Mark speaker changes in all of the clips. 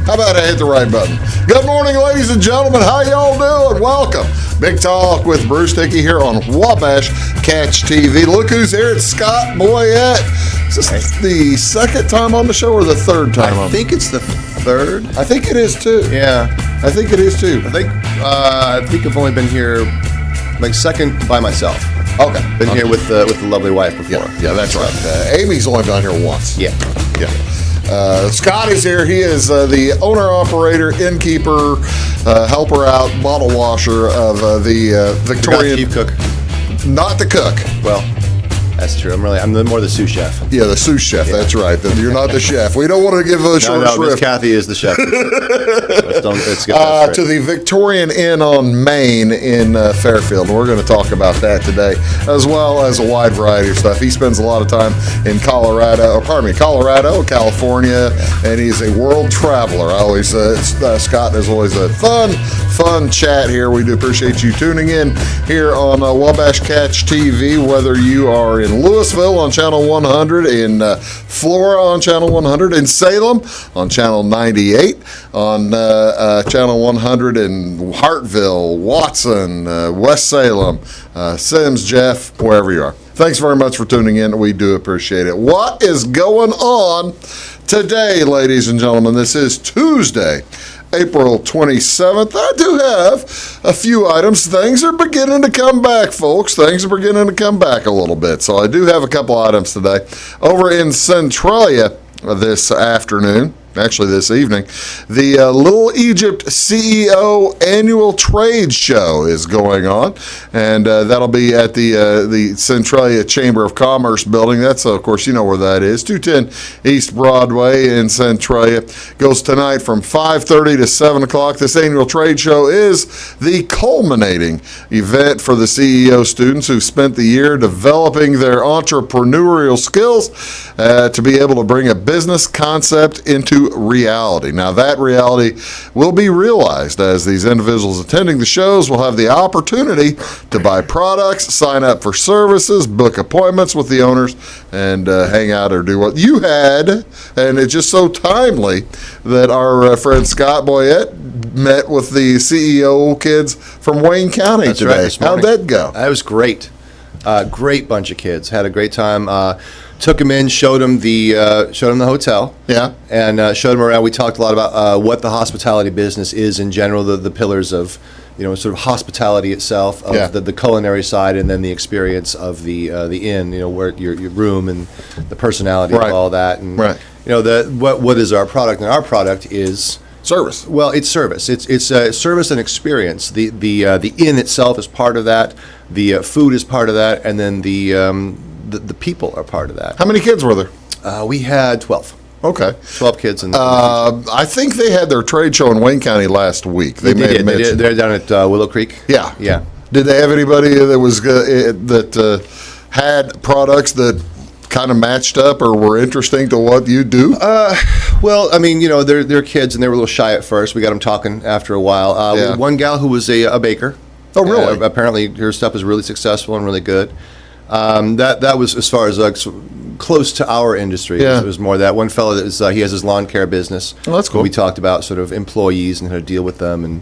Speaker 1: How about I hit the right button? Good morning, ladies and gentlemen. How y'all doing? Welcome. Big Talk with Bruce Dickey here on Wabash Catch TV. Look who's here. It's Scott Boyett. Is this the second time on the show or the third time on?
Speaker 2: I think it's the third.
Speaker 1: I think it is too.
Speaker 2: Yeah.
Speaker 1: I think it is too.
Speaker 2: I think I've only been here like second by myself.
Speaker 1: Okay.
Speaker 2: Been here with the lovely wife before.
Speaker 1: Yeah, that's right. Amy's only been here once.
Speaker 2: Yeah.
Speaker 1: Scott is here. He is the owner, operator, innkeeper, helper out, bottle washer of the Victorian.
Speaker 2: Chief cook.
Speaker 1: Not the cook.
Speaker 2: Well, that's true. I'm more the sous chef.
Speaker 1: Yeah, the sous chef. Yeah. That's right. You're not the chef. We don't want to give a short shrift.
Speaker 2: Miss Kathy is the chef.
Speaker 1: To the Victorian Inn on Main in Fairfield. We're going to talk about that today, as well as a wide variety of stuff. He spends a lot of time in Colorado, California, and he's a world traveler. I always, Scott is always a fun chat here. We do appreciate you tuning in here on Wabash Catch TV, whether you are in Louisville on Channel 100, in Flora on Channel 100, in Salem on Channel 98, on Channel 100 in Hartville, Watson, West Salem, Sims, Jeff, wherever you are. Thanks very much for tuning in. We do appreciate it. What is going on today, ladies and gentlemen? This is Tuesday, April 27th. I do have a few items. Things are beginning to come back, folks. Things are beginning to come back a little bit. So I do have a couple items today. Over in Centralia this afternoon, actually this evening, the Little Egypt CEO annual trade show is going on, and that'll be at the Centralia Chamber of Commerce building. That's, of course, you know where that is, 210 East Broadway in Centralia. Goes tonight from 5:30 to 7 o'clock. This annual trade show is the culminating event for the CEO students who spent the year developing their entrepreneurial skills to be able to bring a business concept into reality. Now, that reality will be realized as these individuals attending the shows will have the opportunity to buy products, sign up for services, book appointments with the owners, and hang out or do what you had. And it's just so timely that our friend Scott Boyett met with the CEO kids from Wayne County today.
Speaker 2: Right,
Speaker 1: how'd that go?
Speaker 2: That was great. Great bunch of kids. Had a great time. Took them in, showed them the hotel. Yeah. And showed them around. We talked a lot about what the hospitality business is in general, the pillars of, sort of hospitality itself, of the culinary side, and then the experience of the inn, where your room and the personality of all that. And, what is our product? And our product is
Speaker 1: service.
Speaker 2: Well, it's service. It's service and experience. The inn itself is part of that. The food is part of that, and then the people are part of that.
Speaker 1: How many kids were there?
Speaker 2: We had 12.
Speaker 1: Okay.
Speaker 2: 12 kids.
Speaker 1: I think they had their trade show in Wayne County last week.
Speaker 2: They did. They're down at Willow Creek.
Speaker 1: Yeah.
Speaker 2: Yeah.
Speaker 1: Did they have anybody that was had products that kind of matched up or were interesting to what you do?
Speaker 2: Well, I mean, they're kids and they were a little shy at first. We got them talking after a while. One gal who was a baker.
Speaker 1: Oh, really?
Speaker 2: Apparently, her stuff is really successful and really good. That was as far as close to our industry.
Speaker 1: Yeah.
Speaker 2: It was more that one fellow that he has his lawn care business.
Speaker 1: Oh, that's cool.
Speaker 2: We talked about sort of employees and how to deal with them and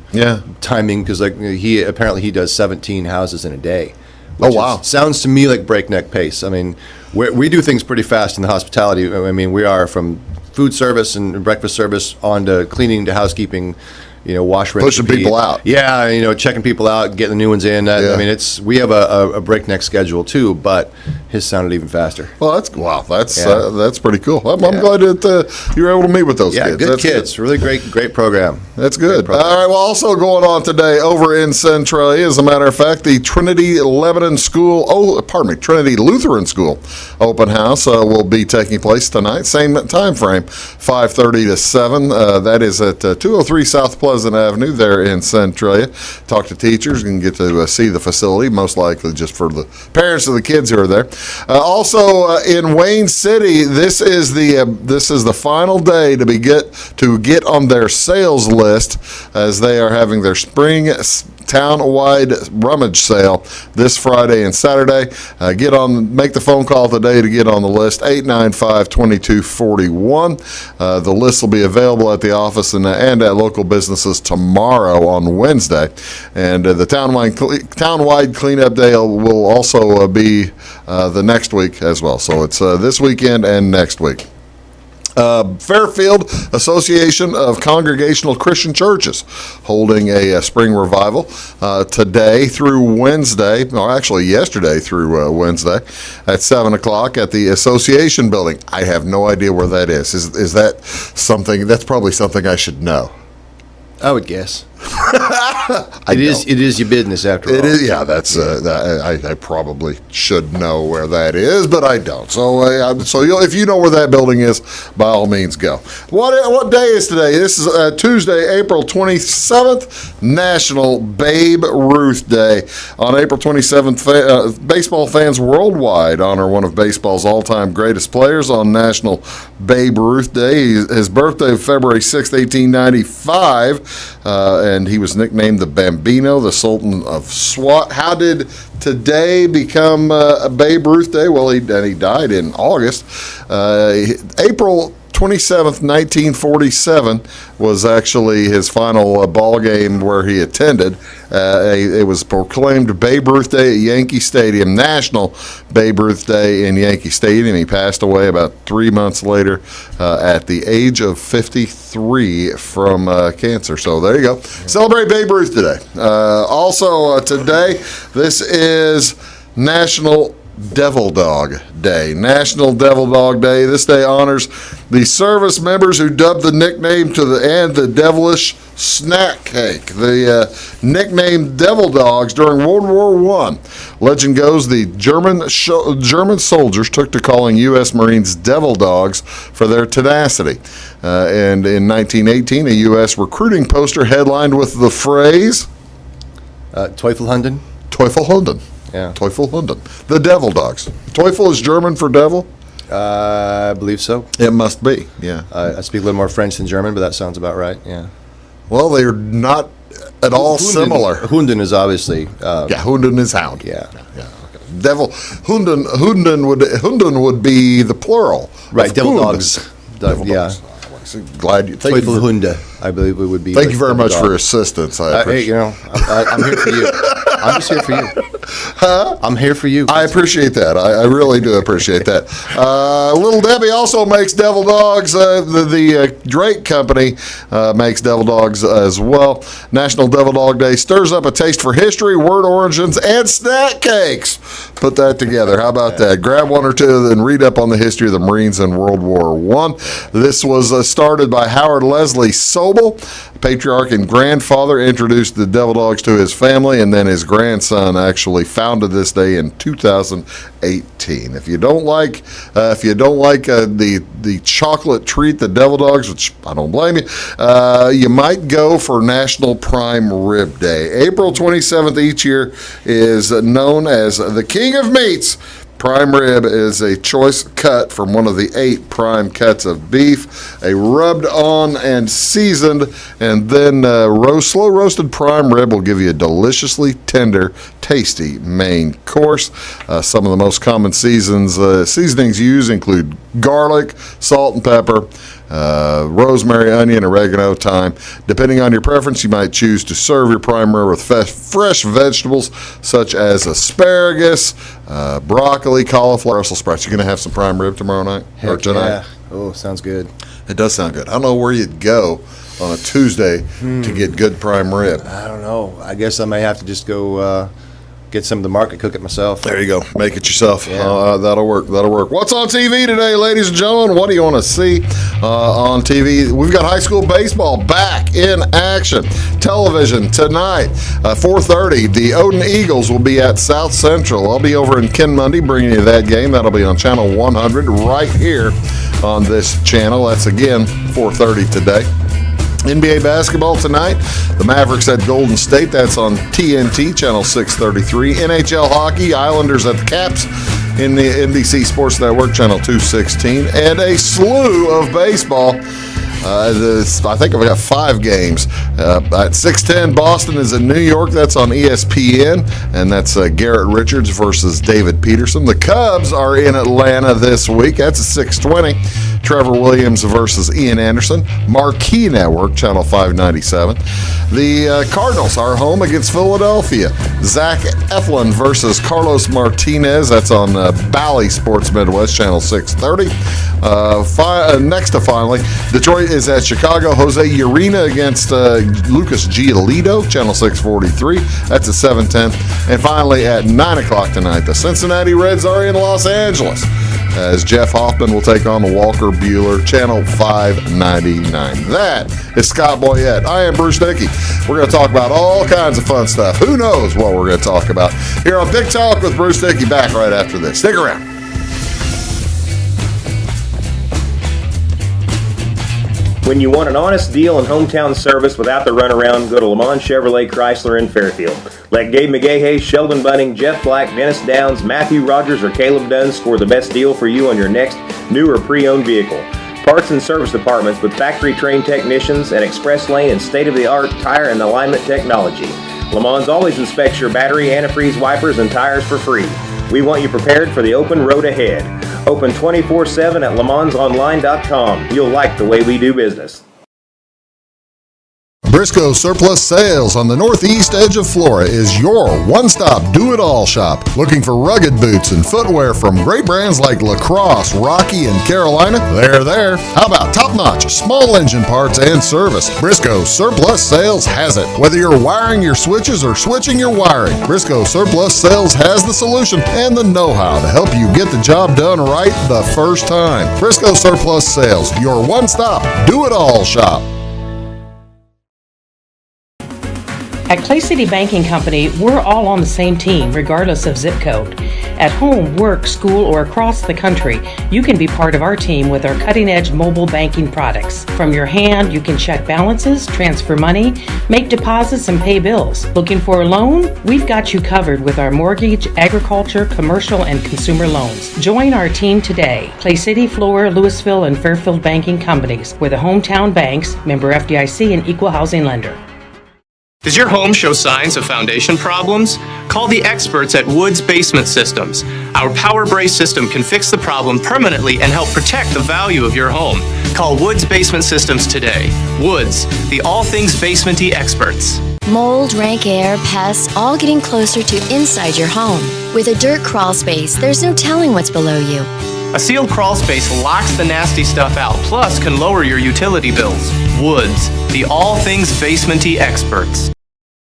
Speaker 2: timing, because he does 17 houses in a day.
Speaker 1: Oh, wow.
Speaker 2: Sounds to me like breakneck pace. I mean, we do things pretty fast in the hospitality. I mean, we are from food service and breakfast service on to cleaning to housekeeping. Wash, rinse,
Speaker 1: pushing people out.
Speaker 2: Yeah, checking people out, getting the new ones in. I mean, we have a breakneck schedule too, but his sounded even faster.
Speaker 1: Well, that's pretty cool. I'm glad that you were able to meet with those kids.
Speaker 2: Yeah, good kids. Really great program.
Speaker 1: That's good. All right. Well, also going on today over in Centralia, as a matter of fact, the Trinity Lutheran School open house will be taking place tonight. Same time frame, 5:30 to 7. That is at 203 South Pleasant Avenue there in Centralia. Talk to teachers and get to see the facility, most likely just for the parents of the kids who are there. Also in Wayne City, this is the final day to get on their sales list as they are having their spring town-wide rummage sale this Friday and Saturday. Make the phone call today to get on the list, 895-2241. The list will be available at the office and at local businesses tomorrow on Wednesday. And the town-wide cleanup day will also be the next week as well. So it's this weekend and next week. Fairfield Association of Congregational Christian Churches holding a spring revival today through Wednesday, or actually yesterday through Wednesday at 7 o'clock at the Association Building. I have no idea where that is. Is that something? That's probably something I should know.
Speaker 2: I would guess. It is your business after all.
Speaker 1: It is, yeah. That's I probably should know where that is, but I don't. So if you know where that building is, by all means go. What day is today? This is Tuesday, April 27th, National Babe Ruth Day. On April 27th, baseball fans worldwide honor one of baseball's all-time greatest players on National Babe Ruth Day. His birthday was February 6th, 1895, and he was nicknamed the Bambino, the Sultan of Swat. How did today become Babe Ruth Day? Well, he died in August. April 27th, 1947 was actually his final ball game where he attended. It was proclaimed Babe Ruth Day at Yankee Stadium, National Babe Ruth Day in Yankee Stadium. He passed away about 3 months later at the age of 53 from cancer. So there you go. Celebrate Babe Ruth today. Also today, this is National Devil Dog Day. National Devil Dog Day. This day honors the service members who dubbed the nickname the devilish snack cake. The nicknamed Devil Dogs during World War I. Legend goes the German soldiers took to calling U.S. Marines Devil Dogs for their tenacity. And in 1918, a U.S. recruiting poster headlined with the phrase
Speaker 2: Teufelhunden?
Speaker 1: Teufelhunden.
Speaker 2: Yeah.
Speaker 1: Teufelhunden. The Devil Dogs. Teufel is German for devil?
Speaker 2: I believe so.
Speaker 1: It must be, yeah.
Speaker 2: I speak a little more French than German, but that sounds about right, yeah.
Speaker 1: Well, they're not at all similar.
Speaker 2: Hunden is obviously...
Speaker 1: Hunden is hound.
Speaker 2: Yeah.
Speaker 1: Okay. Devil. Hunden would be the plural.
Speaker 2: Right, devil
Speaker 1: hund.
Speaker 2: dogs.
Speaker 1: Devil dogs. Glad you.
Speaker 2: Teufelhunde, I believe it would be.
Speaker 1: Thank you very much for your assistance. I appreciate
Speaker 2: I'm here for you. I'm just here for you.
Speaker 1: Huh?
Speaker 2: I'm here for you.
Speaker 1: I appreciate that. I really do appreciate that. Little Debbie also makes devil dogs. The Drake Company makes devil dogs as well. National Devil Dog Day stirs up a taste for history, word origins, and snack cakes. Put that together. How about that? Grab one or two and read up on the history of the Marines in World War I. This was started by Howard Leslie Sobel. Patriarch and grandfather introduced the devil dogs to his family, and then his grandson actually founded this day in 2018. If you don't like the chocolate treat, the devil dogs, which I don't blame you, you might go for National Prime Rib Day. April 27th each year is known as the King of Meats. Prime rib is a choice cut from one of the 8 prime cuts of beef, a rubbed on and seasoned, and then slow roasted prime rib will give you a deliciously tender, tasty main course. Some of the most common seasonings used include garlic, salt and pepper, rosemary, onion, oregano, thyme. Depending on your preference, you might choose to serve your prime rib with fresh vegetables such as asparagus, broccoli, cauliflower, Brussels sprouts. You going to have some prime rib tomorrow night or tonight?
Speaker 2: Yeah. Oh, sounds good.
Speaker 1: It does sound good. I don't know where you'd go on a Tuesday to get good prime rib.
Speaker 2: I don't know. I guess I may have to just go get some of the market, cook it myself.
Speaker 1: There you go. Make it yourself.
Speaker 2: Yeah.
Speaker 1: That'll work. What's on TV today, ladies and gentlemen? What do you want to see on TV? We've got high school baseball back in action. Television tonight, 4:30. The Odin Eagles will be at South Central. I'll be over in Kenmundy bringing you that game. That'll be on Channel 100 right here on this channel. That's, again, 4:30 today. NBA basketball tonight. The Mavericks at Golden State. That's on TNT, Channel 633. NHL hockey, Islanders at the Caps in the NBC Sports Network, Channel 216. And a slew of baseball. I think I've got 5 games. At 6:10, Boston is in New York. That's on ESPN, and that's Garrett Richards versus David Peterson. The Cubs are in Atlanta this week. That's at 6:20. Trevor Williams versus Ian Anderson. Marquee Network, Channel 597. The Cardinals are home against Philadelphia. Zach Eflin versus Carlos Martinez. That's on Bally Sports Midwest, Channel 630. Next to finally, Detroit is at Chicago. Jose Urena against Lucas Giolito, Channel 643. That's at 7:10. And finally, at 9 o'clock tonight, the Cincinnati Reds are in Los Angeles, as Jeff Hoffman will take on the Walker Buehler, Channel 599. That is Scott Boyett. I am Bruce Dickey. We're going to talk about all kinds of fun stuff. Who knows what we're going to talk about here on Big Talk with Bruce Dickey. Back right after this. Stick around.
Speaker 3: When you want an honest deal and hometown service without the runaround, go to Lamont Chevrolet Chrysler in Fairfield. Let Gabe McGahey, Sheldon Bunning, Jeff Black, Dennis Downs, Matthew Rogers, or Caleb Dunn score the best deal for you on your next new or pre-owned vehicle. Parts and service departments with factory-trained technicians and express lane and state-of-the-art tire and alignment technology. Lamont always inspects your battery, antifreeze, wipers, and tires for free. We want you prepared for the open road ahead. Open 24/7 at LeMansOnline.com. You'll like the way we do business.
Speaker 1: Briscoe Surplus Sales on the northeast edge of Flora is your one-stop do-it-all shop. Looking for rugged boots and footwear from great brands like Lacrosse, Rocky, and Carolina? They're there. How about top-notch small engine parts and service? Briscoe Surplus Sales has it. Whether you're wiring your switches or switching your wiring, Briscoe Surplus Sales has the solution and the know-how to help you get the job done right the first time. Briscoe Surplus Sales, your one-stop do-it-all shop.
Speaker 4: At Clay City Banking Company, we're all on the same team, regardless of zip code. At home, work, school, or across the country, you can be part of our team with our cutting-edge mobile banking products. From your hand, you can check balances, transfer money, make deposits, and pay bills. Looking for a loan? We've got you covered with our mortgage, agriculture, commercial, and consumer loans. Join our team today. Clay City, Flora, Louisville, and Fairfield Banking Companies. We're the hometown banks, member FDIC, and equal housing lender.
Speaker 5: Does your home show signs of foundation problems? Call the experts at Woods Basement Systems. Our Power Brace system can fix the problem permanently and help protect the value of your home. Call Woods Basement Systems today. Woods, the all things basement-y experts.
Speaker 6: Mold, rank air, pests, all getting closer to inside your home. With a dirt crawl space, there's no telling what's below you.
Speaker 5: A sealed crawl space locks the nasty stuff out, plus can lower your utility bills. Woods, the all things basement-y experts.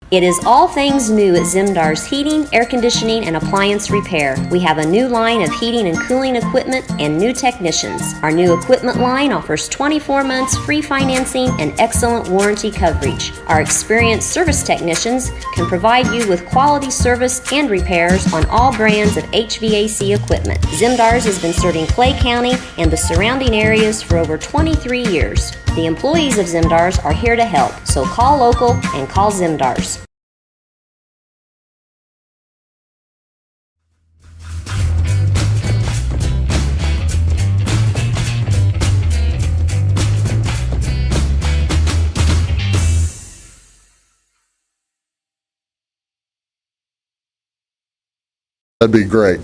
Speaker 7: It is all things new at Zimdar's Heating, Air Conditioning, and Appliance Repair. We have a new line of heating and cooling equipment and new technicians. Our new equipment line offers 24 months free financing and excellent warranty coverage. Our experienced service technicians can provide you with quality service and repairs on all brands of HVAC equipment. Zimdar's has been serving Clay County and the surrounding areas for over 23 years. The employees of Zimdar's are here to help, so call local and call Zimdar's.
Speaker 1: That'd be great.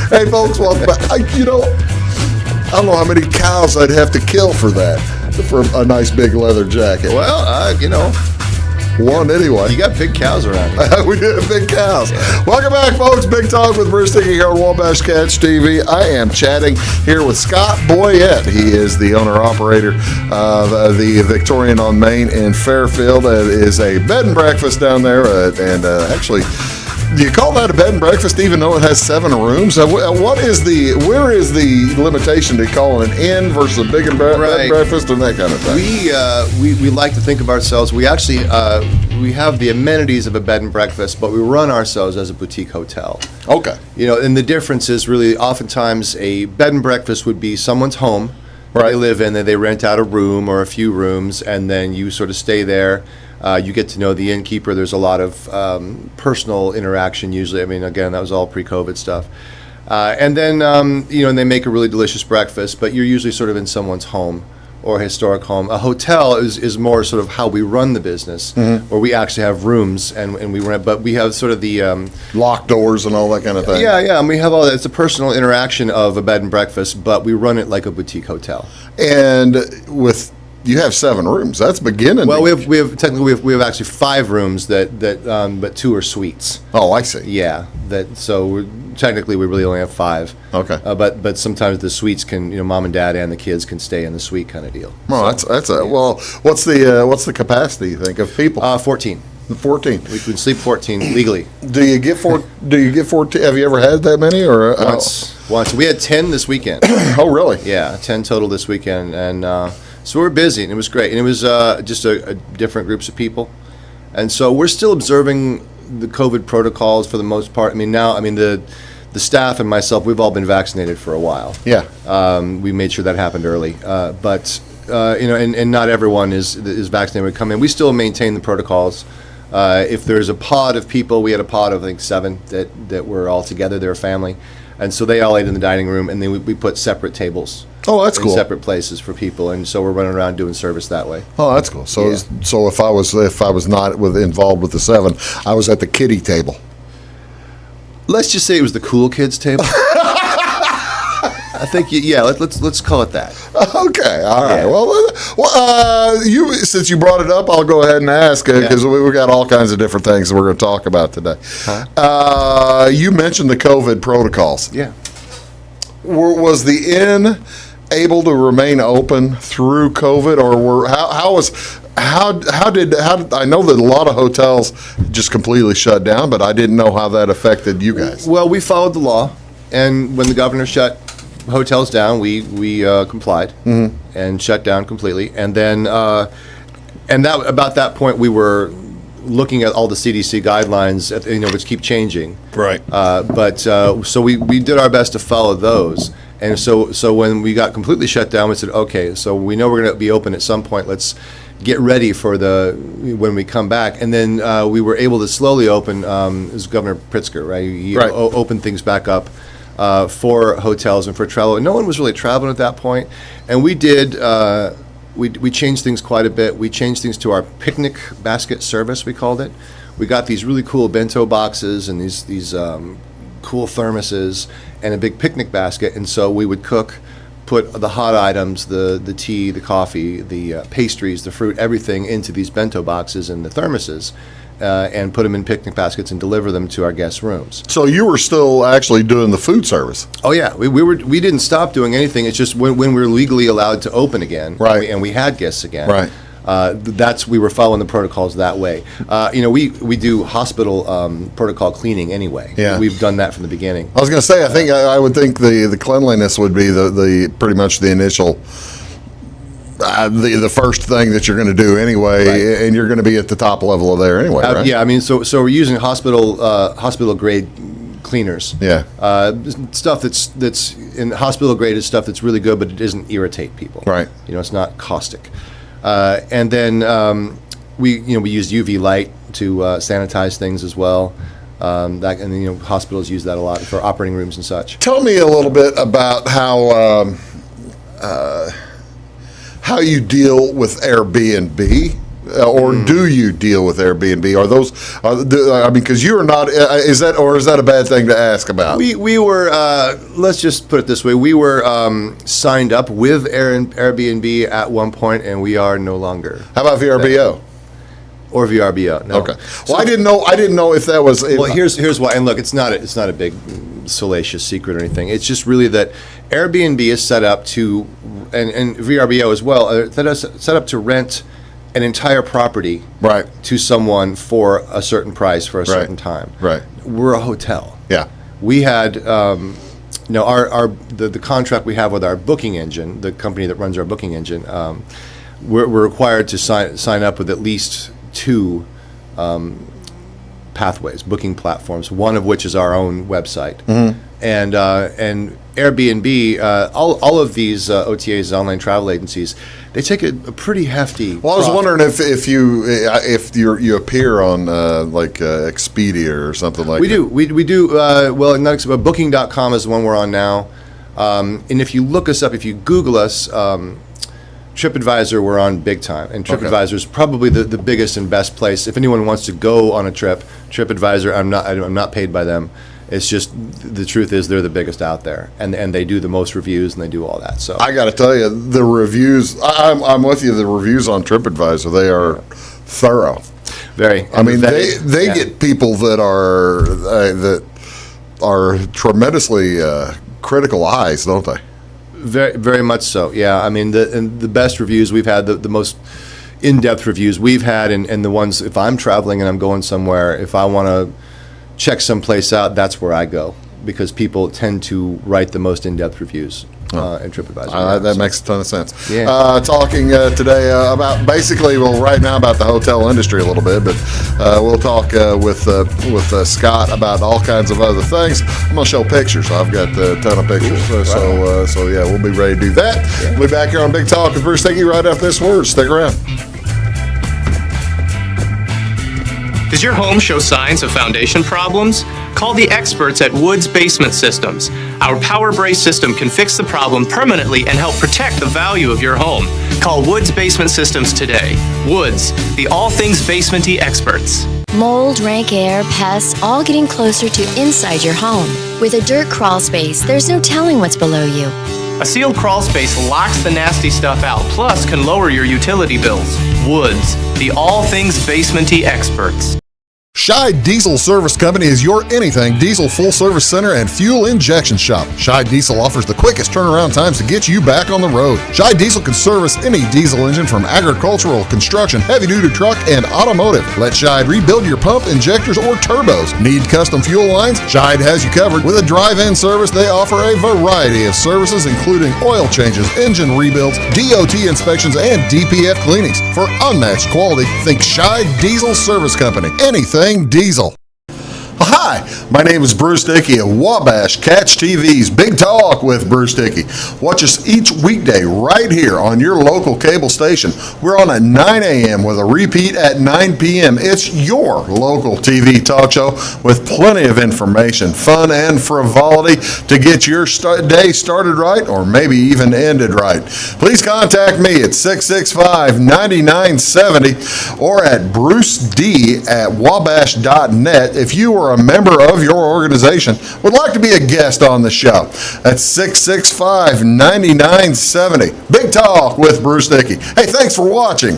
Speaker 1: Hey, folks, welcome back. I don't know how many cows I'd have to kill for that, for a nice big leather jacket.
Speaker 2: Well,
Speaker 1: one anyway.
Speaker 2: You got big cows around here.
Speaker 1: We do have big cows. Yeah. Welcome back, folks. Big Talk with Bruce Dickey here on Wabash Catch TV. I am chatting here with Scott Boyett. He is the owner-operator of the Victorian on Main in Fairfield. It is a bed and breakfast down there, and actually, do you call that a bed and breakfast even though it has 7 rooms? Where is the limitation to call an inn versus a bed and breakfast and that kind of thing?
Speaker 2: We like to think of ourselves. We actually we have the amenities of a bed and breakfast, but we run ourselves as a boutique hotel.
Speaker 1: Okay.
Speaker 2: And the difference is really oftentimes a bed and breakfast would be someone's home. Right. They live in, and they rent out a room or a few rooms, and then you sort of stay there. You get to know the innkeeper. There's a lot of personal interaction usually. I mean, again, that was all pre-COVID stuff. And then, and they make a really delicious breakfast, but you're usually sort of in someone's home or historic home. A hotel is more sort of how we run the business, where we actually have rooms and we rent, but we have sort of the
Speaker 1: locked doors and all that kind of thing.
Speaker 2: Yeah, and we have all that. It's a personal interaction of a bed and breakfast, but we run it like a boutique hotel.
Speaker 1: And you have 7 rooms. That's beginning.
Speaker 2: Well, we have actually 5 rooms but 2 are suites.
Speaker 1: Oh, I see.
Speaker 2: Yeah, technically we really only have 5.
Speaker 1: Okay.
Speaker 2: But sometimes the suites can, mom and dad and the kids can stay in the suite kind of deal.
Speaker 1: Well, what's the capacity, you think, of people?
Speaker 2: 14.
Speaker 1: 14.
Speaker 2: We can sleep 14 legally.
Speaker 1: Do you get 14? Have you ever had that many or
Speaker 2: Once. We had 10 this weekend.
Speaker 1: Oh, really?
Speaker 2: Yeah, 10 total this weekend, and so we're busy, and it was great, and it was just a different groups of people, and so we're still observing the COVID protocols for the most part. The staff and myself, we've all been vaccinated for a while.
Speaker 1: Yeah.
Speaker 2: We made sure that happened early, but and not everyone is vaccinated when we come in. We still maintain the protocols. If there's a pod of people, we had a pod of I think 7 that were all together. They're a family, and so they all ate in the dining room, and then we put separate tables.
Speaker 1: Oh, that's cool.
Speaker 2: Separate places for people, and so we're running around doing service that way.
Speaker 1: Oh, that's cool. So, so if I was not involved with the 7, I was at the kiddie table.
Speaker 2: Let's just say it was the cool kids table. I think, let's call it that.
Speaker 1: Okay, all right. Well, you since you brought it up, I'll go ahead and ask because we got all kinds of different things that we're going to talk about today.
Speaker 2: Huh?
Speaker 1: You mentioned the COVID protocols.
Speaker 2: Yeah.
Speaker 1: Was the inn able to remain open through COVID, or how did I know that a lot of hotels just completely shut down, but I didn't know how that affected you guys.
Speaker 2: Well, we followed the law, and when the governor shut hotels down, we complied and shut down completely, and then about that point we were looking at all the CDC guidelines, which keep changing.
Speaker 1: Right.
Speaker 2: So we did our best to follow those. And so when we got completely shut down, we said, okay, so we know we're going to be open at some point. Let's get ready for when we come back. And then we were able to slowly open, it was Governor Pritzker, right? He opened things back up for hotels and for travel. And no one was really traveling at that point. And we did, we changed things quite a bit. We changed things to our picnic basket service, we called it. We got these really cool bento boxes and these cool thermoses and a big picnic basket, and so we would put the hot items, the tea, the coffee, the pastries, the fruit, everything into these bento boxes and the thermoses, and put them in picnic baskets and deliver them to our guests' rooms.
Speaker 1: So you were still actually doing the food service?
Speaker 2: Oh yeah, we didn't stop doing anything. It's just when we were legally allowed to open again,
Speaker 1: right,
Speaker 2: and we had guests again,
Speaker 1: right.
Speaker 2: We were following the protocols that way. We do hospital protocol cleaning anyway.
Speaker 1: Yeah.
Speaker 2: We've done that from the beginning.
Speaker 1: I was going to say, I would think the cleanliness would be the pretty much the initial, the first thing that you're going to do anyway, right. And you're going to be at the top level of there anyway, right?
Speaker 2: Yeah, so we're using hospital grade cleaners.
Speaker 1: Yeah.
Speaker 2: Stuff that's in hospital grade is stuff that's really good, but it doesn't irritate people.
Speaker 1: Right.
Speaker 2: It's not caustic. And then we use UV light to sanitize things as well. Hospitals use that a lot for operating rooms and such.
Speaker 1: Tell me a little bit about how you deal with Airbnb. Or do you deal with Airbnb? Are those? Because you are not. Is that a bad thing to ask about?
Speaker 2: We were. Let's just put it this way: we were signed up with Airbnb at one point, and we are no longer.
Speaker 1: How about VRBO?
Speaker 2: Or VRBO? No.
Speaker 1: Okay. Well, I didn't know if that was.
Speaker 2: Well, here's why. And look, it's not a big salacious secret or anything. It's just really that Airbnb is set up to, and VRBO as well, that is set up to rent an entire property
Speaker 1: right
Speaker 2: to someone for a certain price for a certain time.
Speaker 1: Right.
Speaker 2: We're a hotel.
Speaker 1: Yeah.
Speaker 2: We had the contract we have with our booking engine, the company that runs our booking engine. We're required to sign up with at least 2 pathways, booking platforms. One of which is our own website. Mm-hmm. And Airbnb, all of these OTAs, online travel agencies, they take a pretty hefty.
Speaker 1: Well, I was wondering if you appear on Expedia or something like that.
Speaker 2: We do. Well, not Expedia, Booking.com is the one we're on now. And if you look us up, if you Google us, TripAdvisor we're on big time, and TripAdvisor is probably the biggest and best place. If anyone wants to go on a trip, TripAdvisor, I'm not paid by them. It's just the truth is they're the biggest out there, and they do the most reviews and they do all that. So
Speaker 1: I got to tell you, the reviews. I'm with you. The reviews on TripAdvisor, they are thorough.
Speaker 2: Very.
Speaker 1: I mean, they get people that are tremendously critical eyes, don't they?
Speaker 2: Very, very much so. Yeah. I mean, the best reviews we've had, the most in-depth reviews we've had, and the ones, if I'm traveling and I'm going somewhere, if I want to check someplace out, that's where I go, because people tend to write the most in-depth reviews in TripAdvisor.
Speaker 1: That makes a ton of sense.
Speaker 2: Yeah.
Speaker 1: Talking today about basically, right now about the hotel industry a little bit, but we'll talk with Scott about all kinds of other things. I'm going to show pictures. I've got a ton of pictures. So yeah, we'll be ready to do that. Yeah. We'll be back here on Big Talk with Bruce Dickey right after this word. Stick around.
Speaker 5: Does your home show signs of foundation problems? Call the experts at Woods Basement Systems. Our power brace system can fix the problem permanently and help protect the value of your home. Call Woods Basement Systems today. Woods, the all things basement-y experts.
Speaker 6: Mold, rank air, pests, all getting closer to inside your home. With a dirt crawl space, there's no telling what's below you.
Speaker 5: A sealed crawl space locks the nasty stuff out, plus can lower your utility bills. Woods, the all things basement-y experts.
Speaker 1: Scheid Diesel Service Company is your anything diesel full service center and fuel injection shop. Scheid Diesel offers the quickest turnaround times to get you back on the road. Scheid Diesel can service any diesel engine from agricultural, construction, heavy-duty truck, and automotive. Let Scheid rebuild your pump, injectors, or turbos. Need custom fuel lines? Scheid has you covered. With a drive-in service, they offer a variety of services, including oil changes, engine rebuilds, DOT inspections, and DPF cleanings. For unmatched quality, think Scheid Diesel Service Company. Anything diesel. Hi, my name is Bruce Dickey of Wabash Catch TV's Big Talk with Bruce Dickey. Watch us each weekday right here on your local cable station. We're on at 9 a.m. with a repeat at 9 p.m. It's your local TV talk show with plenty of information, fun, and frivolity to get your day started right or maybe even ended right. Please contact me at 665-9970 or at bruced@wabash.net if you are a member of your organization would like to be a guest on the show. That's 665-9970. Big Talk with Bruce Dickey. Hey, thanks for watching.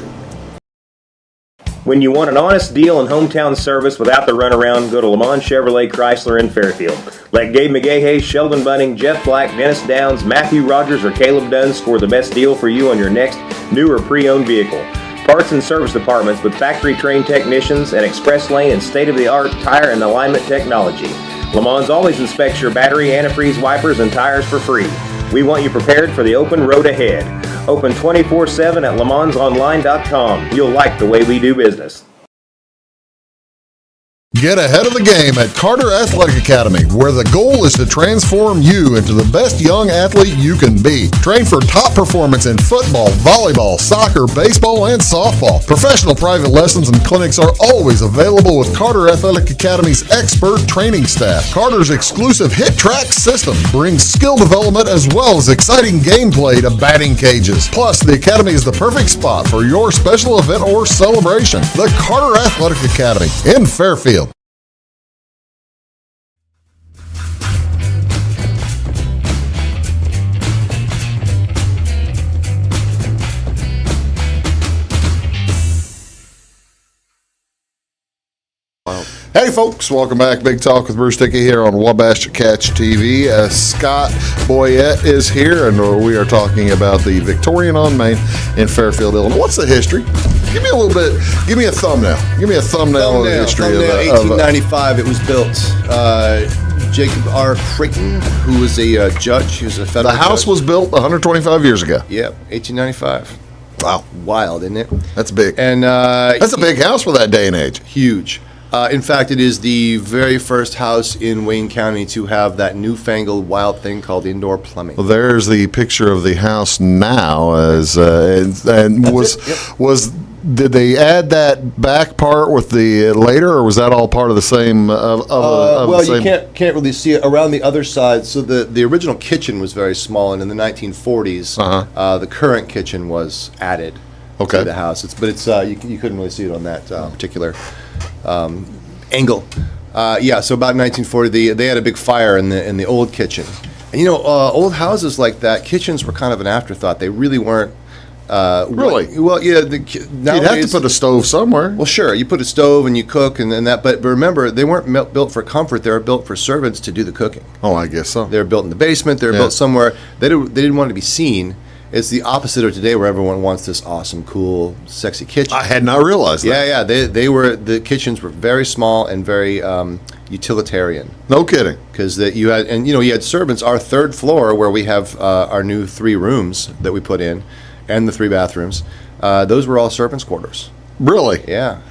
Speaker 3: When you want an honest deal and hometown service without the runaround, go to Lamont Chevrolet Chrysler in Fairfield. Let Gabe McGahey, Sheldon Bunning, Jeff Black, Dennis Downs, Matthew Rogers, or Caleb Dunn score the best deal for you on your next new or pre-owned vehicle. Parts and service departments with factory-trained technicians and express lane and state-of-the-art tire and alignment technology. Lamont always inspects your battery, antifreeze, wipers, and tires for free. We want you prepared for the open road ahead. Open 24/7 at LaMonsOnline.com. You'll like the way we do business.
Speaker 1: Get ahead of the game at Carter Athletic Academy, where the goal is to transform you into the best young athlete you can be. Train for top performance in football, volleyball, soccer, baseball, and softball. Professional private lessons and clinics are always available with Carter Athletic Academy's expert training staff. Carter's exclusive Hit Track system brings skill development as well as exciting gameplay to batting cages. Plus, the Academy is the perfect spot for your special event or celebration. The Carter Athletic Academy in Fairfield. Hey folks, welcome back. Big Talk with Bruce Dickey here on Wabash Catch TV. Scott Boyett is here, and we are talking about the Victorian on Main in Fairfield, Illinois. What's the history? Give me a little bit. Give me a thumbnail. Give me a thumbnail of the history of that.
Speaker 2: 1895, it was built. Jacob R. Creighton, who was a judge. He was a federal.
Speaker 1: The house was built 125 years ago.
Speaker 2: Yep, 1895.
Speaker 1: Wow,
Speaker 2: wild, isn't it?
Speaker 1: That's big.
Speaker 2: And
Speaker 1: that's a big house for that day and age.
Speaker 2: Huge. In fact, it is the very first house in Wayne County to have that newfangled wild thing called indoor plumbing.
Speaker 1: Well, there's the picture of the house now, as and was did they add that back part with the later, or was that all part of the same?
Speaker 2: Well, you can't really see it around the other side. So the original kitchen was very small, and in the 1940s, the current kitchen was added to the house. You couldn't really see it on that particular angle. So about 1940, they had a big fire in the old kitchen, and old houses like that, kitchens were kind of an afterthought. They really weren't.
Speaker 1: Really?
Speaker 2: Well, yeah.
Speaker 1: You'd have to put a stove somewhere.
Speaker 2: Well, sure. You put a stove and you cook and that. But remember, they weren't built for comfort. They were built for servants to do the cooking.
Speaker 1: Oh, I guess so.
Speaker 2: They were built in the basement. They were built somewhere. They didn't want to be seen. It's the opposite of today, where everyone wants this awesome, cool, sexy kitchen.
Speaker 1: I had not realized that.
Speaker 2: Yeah. The kitchens were very small and very utilitarian.
Speaker 1: No kidding.
Speaker 2: Because you had servants. Our third floor, where we have our new 3 rooms that we put in, and the 3 bathrooms, those were all servants' quarters.
Speaker 1: Really?
Speaker 2: Yeah.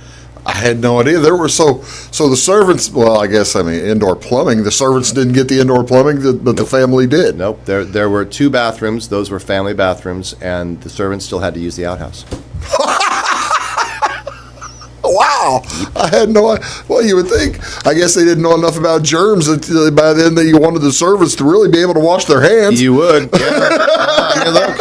Speaker 1: I had no idea. There were so the servants. Well, I guess indoor plumbing. The servants didn't get the indoor plumbing, but the family did.
Speaker 2: Nope. There were 2 bathrooms. Those were family bathrooms, and the servants still had to use the outhouse.
Speaker 1: Wow. I had no idea. Well, you would think. I guess they didn't know enough about germs until by then that you wanted the servants to really be able to wash their hands.
Speaker 2: You would. Yeah. Look.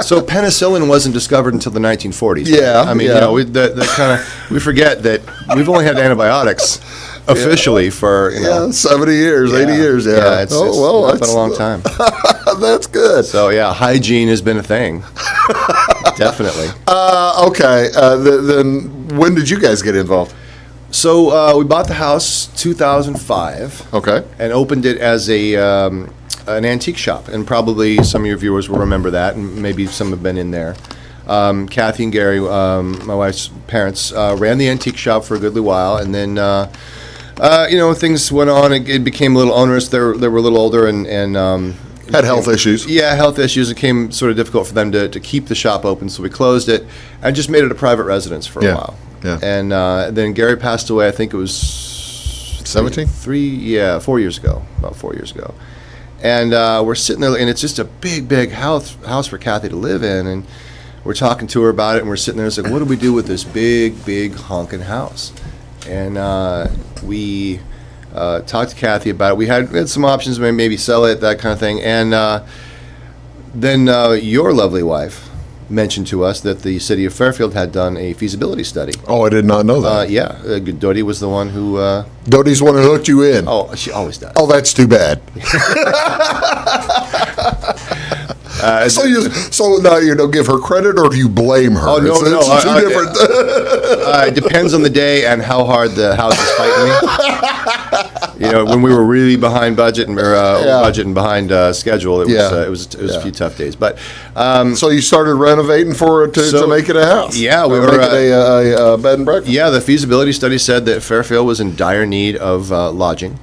Speaker 2: So penicillin wasn't discovered until the 1940s.
Speaker 1: Yeah.
Speaker 2: Right? We forget that we've only had antibiotics officially for
Speaker 1: 70 years, 80 years. Yeah.
Speaker 2: It's been a long time.
Speaker 1: That's good.
Speaker 2: So hygiene has been a thing. Definitely.
Speaker 1: Okay. Then when did you guys get involved?
Speaker 2: So we bought the house 2005.
Speaker 1: Okay.
Speaker 2: And opened it as an antique shop, and probably some of your viewers will remember that, and maybe some have been in there. Kathy and Gary, my wife's parents, ran the antique shop for a goodly while, and then things went on. It became a little onerous. They were a little older and
Speaker 1: had health issues.
Speaker 2: Yeah, health issues. It became sort of difficult for them to keep the shop open, so we closed it and just made it a private residence for a while.
Speaker 1: Yeah.
Speaker 2: And then Gary passed away. I think it was
Speaker 1: 17?
Speaker 2: 4 years ago. About 4 years ago. And we're sitting there, and it's just a big house for Kathy to live in. And we're talking to her about it, and we're sitting there, and it's like, what do we do with this big honking house? And we talked to Kathy about it. We had some options, maybe sell it, that kind of thing. And then your lovely wife mentioned to us that the city of Fairfield had done a feasibility study.
Speaker 1: Oh, I did not know that.
Speaker 2: Dodie was the one who...
Speaker 1: Dodie's the one who hooked you in.
Speaker 2: Oh, she always does.
Speaker 1: Oh, that's too bad. So now you don't give her credit, or do you blame her?
Speaker 2: Oh, no.
Speaker 1: It's two different...
Speaker 2: It depends on the day and how hard the house is fighting me. When we were really behind budget and behind schedule, it was a few tough days. But
Speaker 1: so you started renovating for it to make it a house.
Speaker 2: Yeah, we were
Speaker 1: make it a bed and breakfast.
Speaker 2: Yeah, the feasibility study said that Fairfield was in dire need of lodging.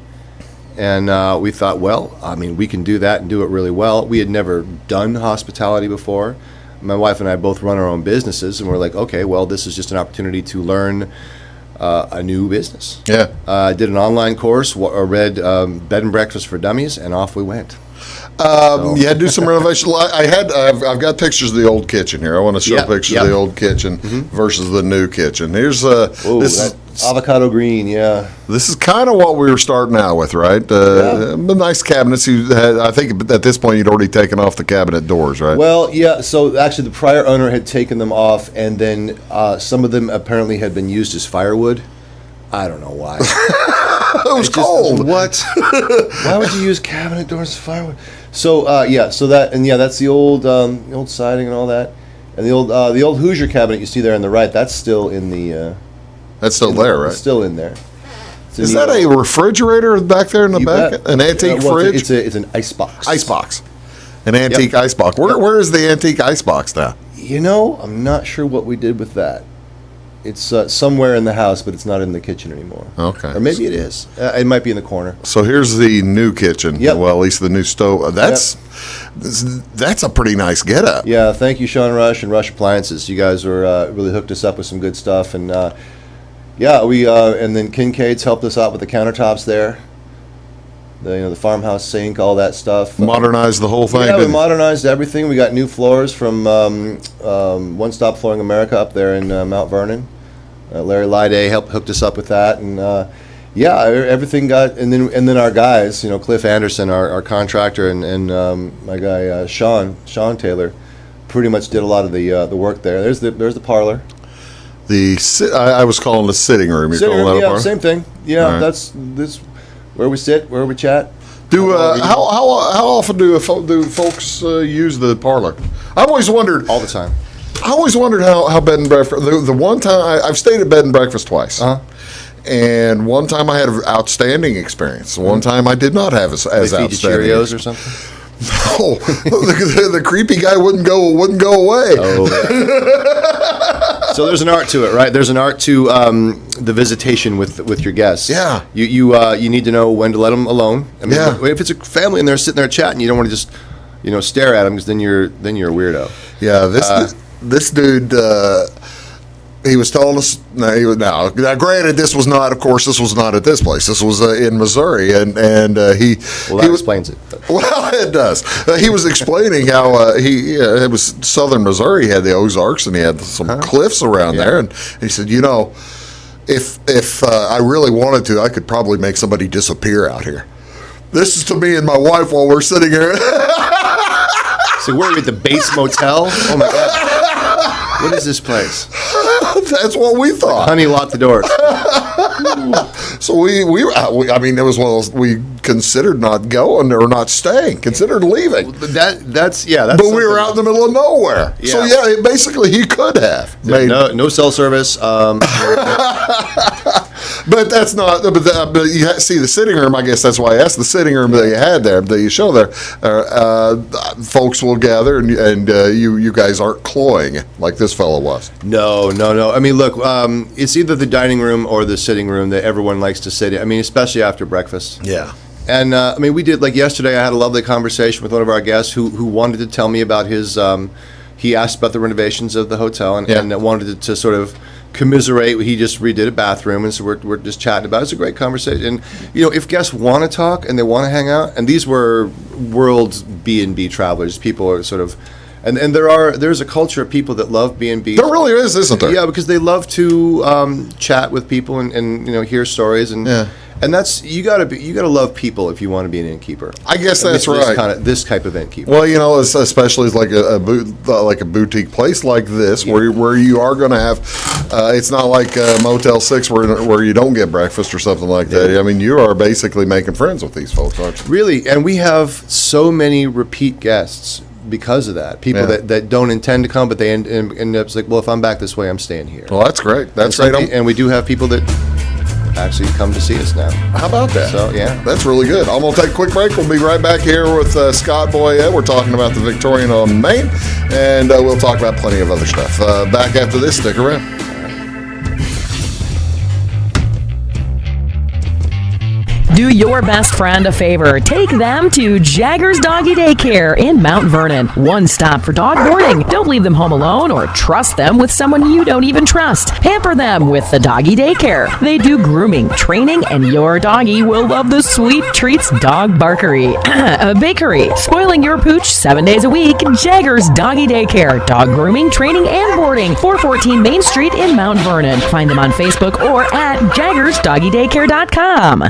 Speaker 2: And we thought, we can do that and do it really well. We had never done hospitality before. My wife and I both run our own businesses, and we're like, okay, this is just an opportunity to learn a new business.
Speaker 1: Yeah.
Speaker 2: Did an online course, read Bed and Breakfast for Dummies, and off we went.
Speaker 1: You had to do some renovation. I've got pictures of the old kitchen here. I want to show pictures of the old kitchen versus the new kitchen. Here's
Speaker 2: avocado green. Yeah,
Speaker 1: this is kind of what we were starting out with, right? Nice cabinets. I think at this point you'd already taken off the cabinet doors, right?
Speaker 2: Well, yeah. So actually, the prior owner had taken them off, and then some of them apparently had been used as firewood. I don't know why.
Speaker 1: It was cold.
Speaker 2: What? Why would you use cabinet doors as firewood? So that's the old siding and all that, and the old Hoosier cabinet you see there on the right. That's still in the.
Speaker 1: That's still there, right?
Speaker 2: It's still in there.
Speaker 1: Is that a refrigerator back there in the back?
Speaker 2: Bet.
Speaker 1: An antique fridge?
Speaker 2: It's an ice box.
Speaker 1: Ice box. An antique ice box. Where is the antique ice box now?
Speaker 2: I'm not sure what we did with that. It's somewhere in the house, but it's not in the kitchen anymore.
Speaker 1: Okay.
Speaker 2: Or maybe it is. It might be in the corner.
Speaker 1: So here's the new kitchen.
Speaker 2: Yep.
Speaker 1: Well, at least the new stove. That's a pretty nice getup.
Speaker 2: Yeah. Thank you, Sean Rush and Rush Appliances. You guys were really hooked us up with some good stuff, and we and then Kincaid's helped us out with the countertops there. the farmhouse sink, all that stuff.
Speaker 1: Modernized the whole thing.
Speaker 2: Yeah, we
Speaker 1: didn't you?
Speaker 2: modernized everything. We got new floors from One Stop Flooring America up there in Mount Vernon. Larry Lyday hooked us up with that, and everything got. And then our guys, Cliff Anderson, our contractor, and my guy Sean Taylor, pretty much did a lot of the work there. There's the parlor.
Speaker 1: I was calling the sitting room. You're calling that a parlor?
Speaker 2: Same thing. Yeah,
Speaker 1: Right.
Speaker 2: that's this where we sit, where we chat.
Speaker 1: How often do folks use the parlor? I've always wondered.
Speaker 2: All the time.
Speaker 1: I always wondered how bed and breakfast. The one time I've stayed at bed and breakfast twice, and one time I had an outstanding experience. One time I did not have as
Speaker 2: They feed you
Speaker 1: outstanding.
Speaker 2: Cheerios or something.
Speaker 1: No, the creepy guy wouldn't go away.
Speaker 2: Oh. So there's an art to it, right? There's an art to the visitation with your guests.
Speaker 1: Yeah.
Speaker 2: You need to know when to let them alone. I mean,
Speaker 1: Yeah.
Speaker 2: if it's a family and they're sitting there chatting, you don't want to just stare at them, because then you're a weirdo.
Speaker 1: Yeah, this dude. He was telling us. Now, granted, this was not at this place. This was in Missouri, and he.
Speaker 2: Well, that
Speaker 1: he was,
Speaker 2: explains it.
Speaker 1: Well, it does. He was explaining how it was southern Missouri. He had the Ozarks, and he had some cliffs around there, and he said, if I really wanted to, I could probably make somebody disappear out here. This is to me and my wife while we're sitting here.
Speaker 2: So we're at the Bates Motel. Oh my God! What is this place?
Speaker 1: That's what we thought.
Speaker 2: Honey, lock the doors.
Speaker 1: So we I mean, it was one of those, we considered not going or not staying, considered leaving.
Speaker 2: That's
Speaker 1: But we were out in the middle of nowhere.
Speaker 2: Yeah.
Speaker 1: So basically he could have.
Speaker 2: No cell service.
Speaker 1: But that's not. But you see the sitting room. I guess that's why I asked. The sitting room that you had there, that you show there, folks will gather, and you guys aren't cloying like this fellow was.
Speaker 2: No. I mean, look, it's either the dining room or the sitting room that everyone likes to sit in. I mean, especially after breakfast.
Speaker 1: Yeah.
Speaker 2: And I mean, we did, like yesterday, I had a lovely conversation with one of our guests who wanted to tell me about his. He asked about the renovations of the hotel and wanted to sort of commiserate. He just redid a bathroom, and so we're just chatting about it. It's a great conversation. And if guests want to talk and they want to hang out, and these were world B&B travelers, people are sort of. And there's a culture of people that love B&Bs.
Speaker 1: There really is, isn't there?
Speaker 2: Yeah, because they love to chat with people and hear stories and that's you gotta love people if you want to be an innkeeper.
Speaker 1: I guess that's right.
Speaker 2: This type of innkeeper.
Speaker 1: Well, especially like a boutique place like this, where you are going to have. It's not like Motel 6 where you don't get breakfast or something like that. I mean, you are basically making friends with these folks, aren't you?
Speaker 2: Really, and we have so many repeat guests because of that. People that don't intend to come, but they end up like, well, if I'm back this way, I'm staying here.
Speaker 1: Well, that's great. That's great.
Speaker 2: And we do have people that actually come to see us now.
Speaker 1: How about that?
Speaker 2: So, yeah.
Speaker 1: That's really good. I'm going to take a quick break. We'll be right back here with Scott Boyett. We're talking about the Victorian on Main, and we'll talk about plenty of other stuff. Back after this. Stick around.
Speaker 8: Do your best friend a favor. Take them to Jagger's Doggy Daycare in Mount Vernon. One stop for dog boarding. Don't leave them home alone or trust them with someone you don't even trust. Pamper them with the Doggy Daycare. They do grooming, training, and your doggy will love the sweet treats dog barkery. A bakery. Spoiling your pooch 7 days a week. Jagger's Doggy Daycare. Dog grooming, training, and boarding. 414 Main Street in Mount Vernon. Find them on Facebook or at jaggersdoggydaycare.com.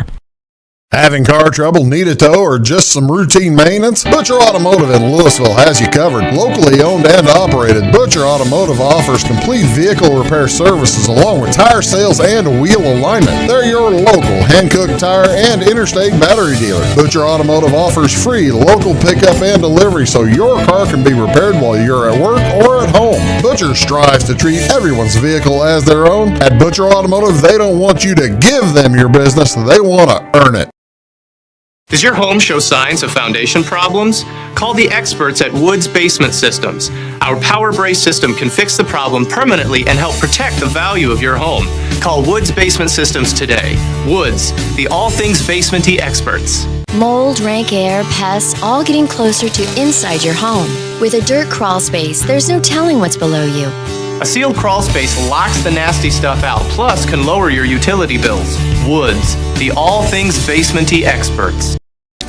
Speaker 1: Having car trouble, need a tow, or just some routine maintenance? Butcher Automotive in Louisville has you covered. Locally owned and operated, Butcher Automotive offers complete vehicle repair services along with tire sales and wheel alignment. They're your local Hankook tire and interstate battery dealer. Butcher Automotive offers free local pickup and delivery so your car can be repaired while you're at work or at home. Butcher strives to treat everyone's vehicle as their own. At Butcher Automotive, they don't want you to give them your business, they want to earn it.
Speaker 5: Does your home show signs of foundation problems? Call the experts at Woods Basement Systems. Our Power Brace system can fix the problem permanently and help protect the value of your home. Call Woods Basement Systems today. Woods, the all things basement-y experts.
Speaker 6: Mold, rank air, pests, all getting closer to inside your home. With a dirt crawl space, there's no telling what's below you.
Speaker 5: A sealed crawl space locks the nasty stuff out, plus can lower your utility bills. Woods, the all things basement-y experts.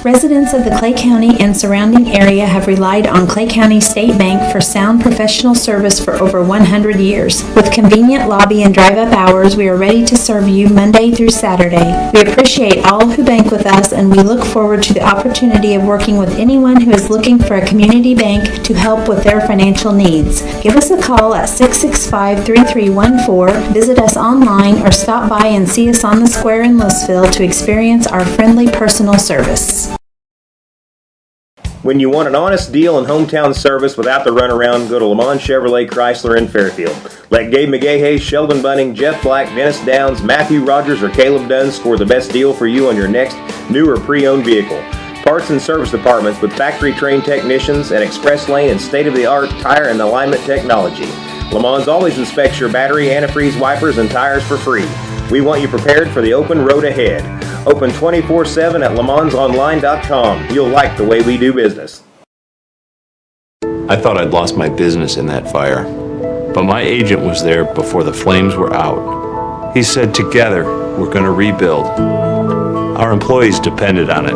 Speaker 9: Residents of the Clay County and surrounding area have relied on Clay County State Bank for sound professional service for over 100 years. With convenient lobby and drive-up hours, we are ready to serve you Monday through Saturday. We appreciate all who bank with us, and we look forward to the opportunity of working with anyone who is looking for a community bank to help with their financial needs. Give us a call at 665-3314, visit us online, or stop by and see us on the square in Louisville to experience our friendly personal service.
Speaker 3: When you want an honest deal and hometown service without the runaround, go to Lamont Chevrolet Chrysler in Fairfield. Let Gabe McGahey, Sheldon Bunning, Jeff Black, Dennis Downs, Matthew Rogers, or Caleb Dunn score the best deal for you on your next new or pre-owned vehicle. Parts and service departments with factory-trained technicians and express lane and state-of-the-art tire and alignment technology. Lamont always inspects your battery, antifreeze, wipers, and tires for free. We want you prepared for the open road ahead. Open 24/7 at LeMansOnline.com. You'll like the way we do business.
Speaker 10: I thought I'd lost my business in that fire, but my agent was there before the flames were out. He said, together, we're going to rebuild. Our employees depended on it.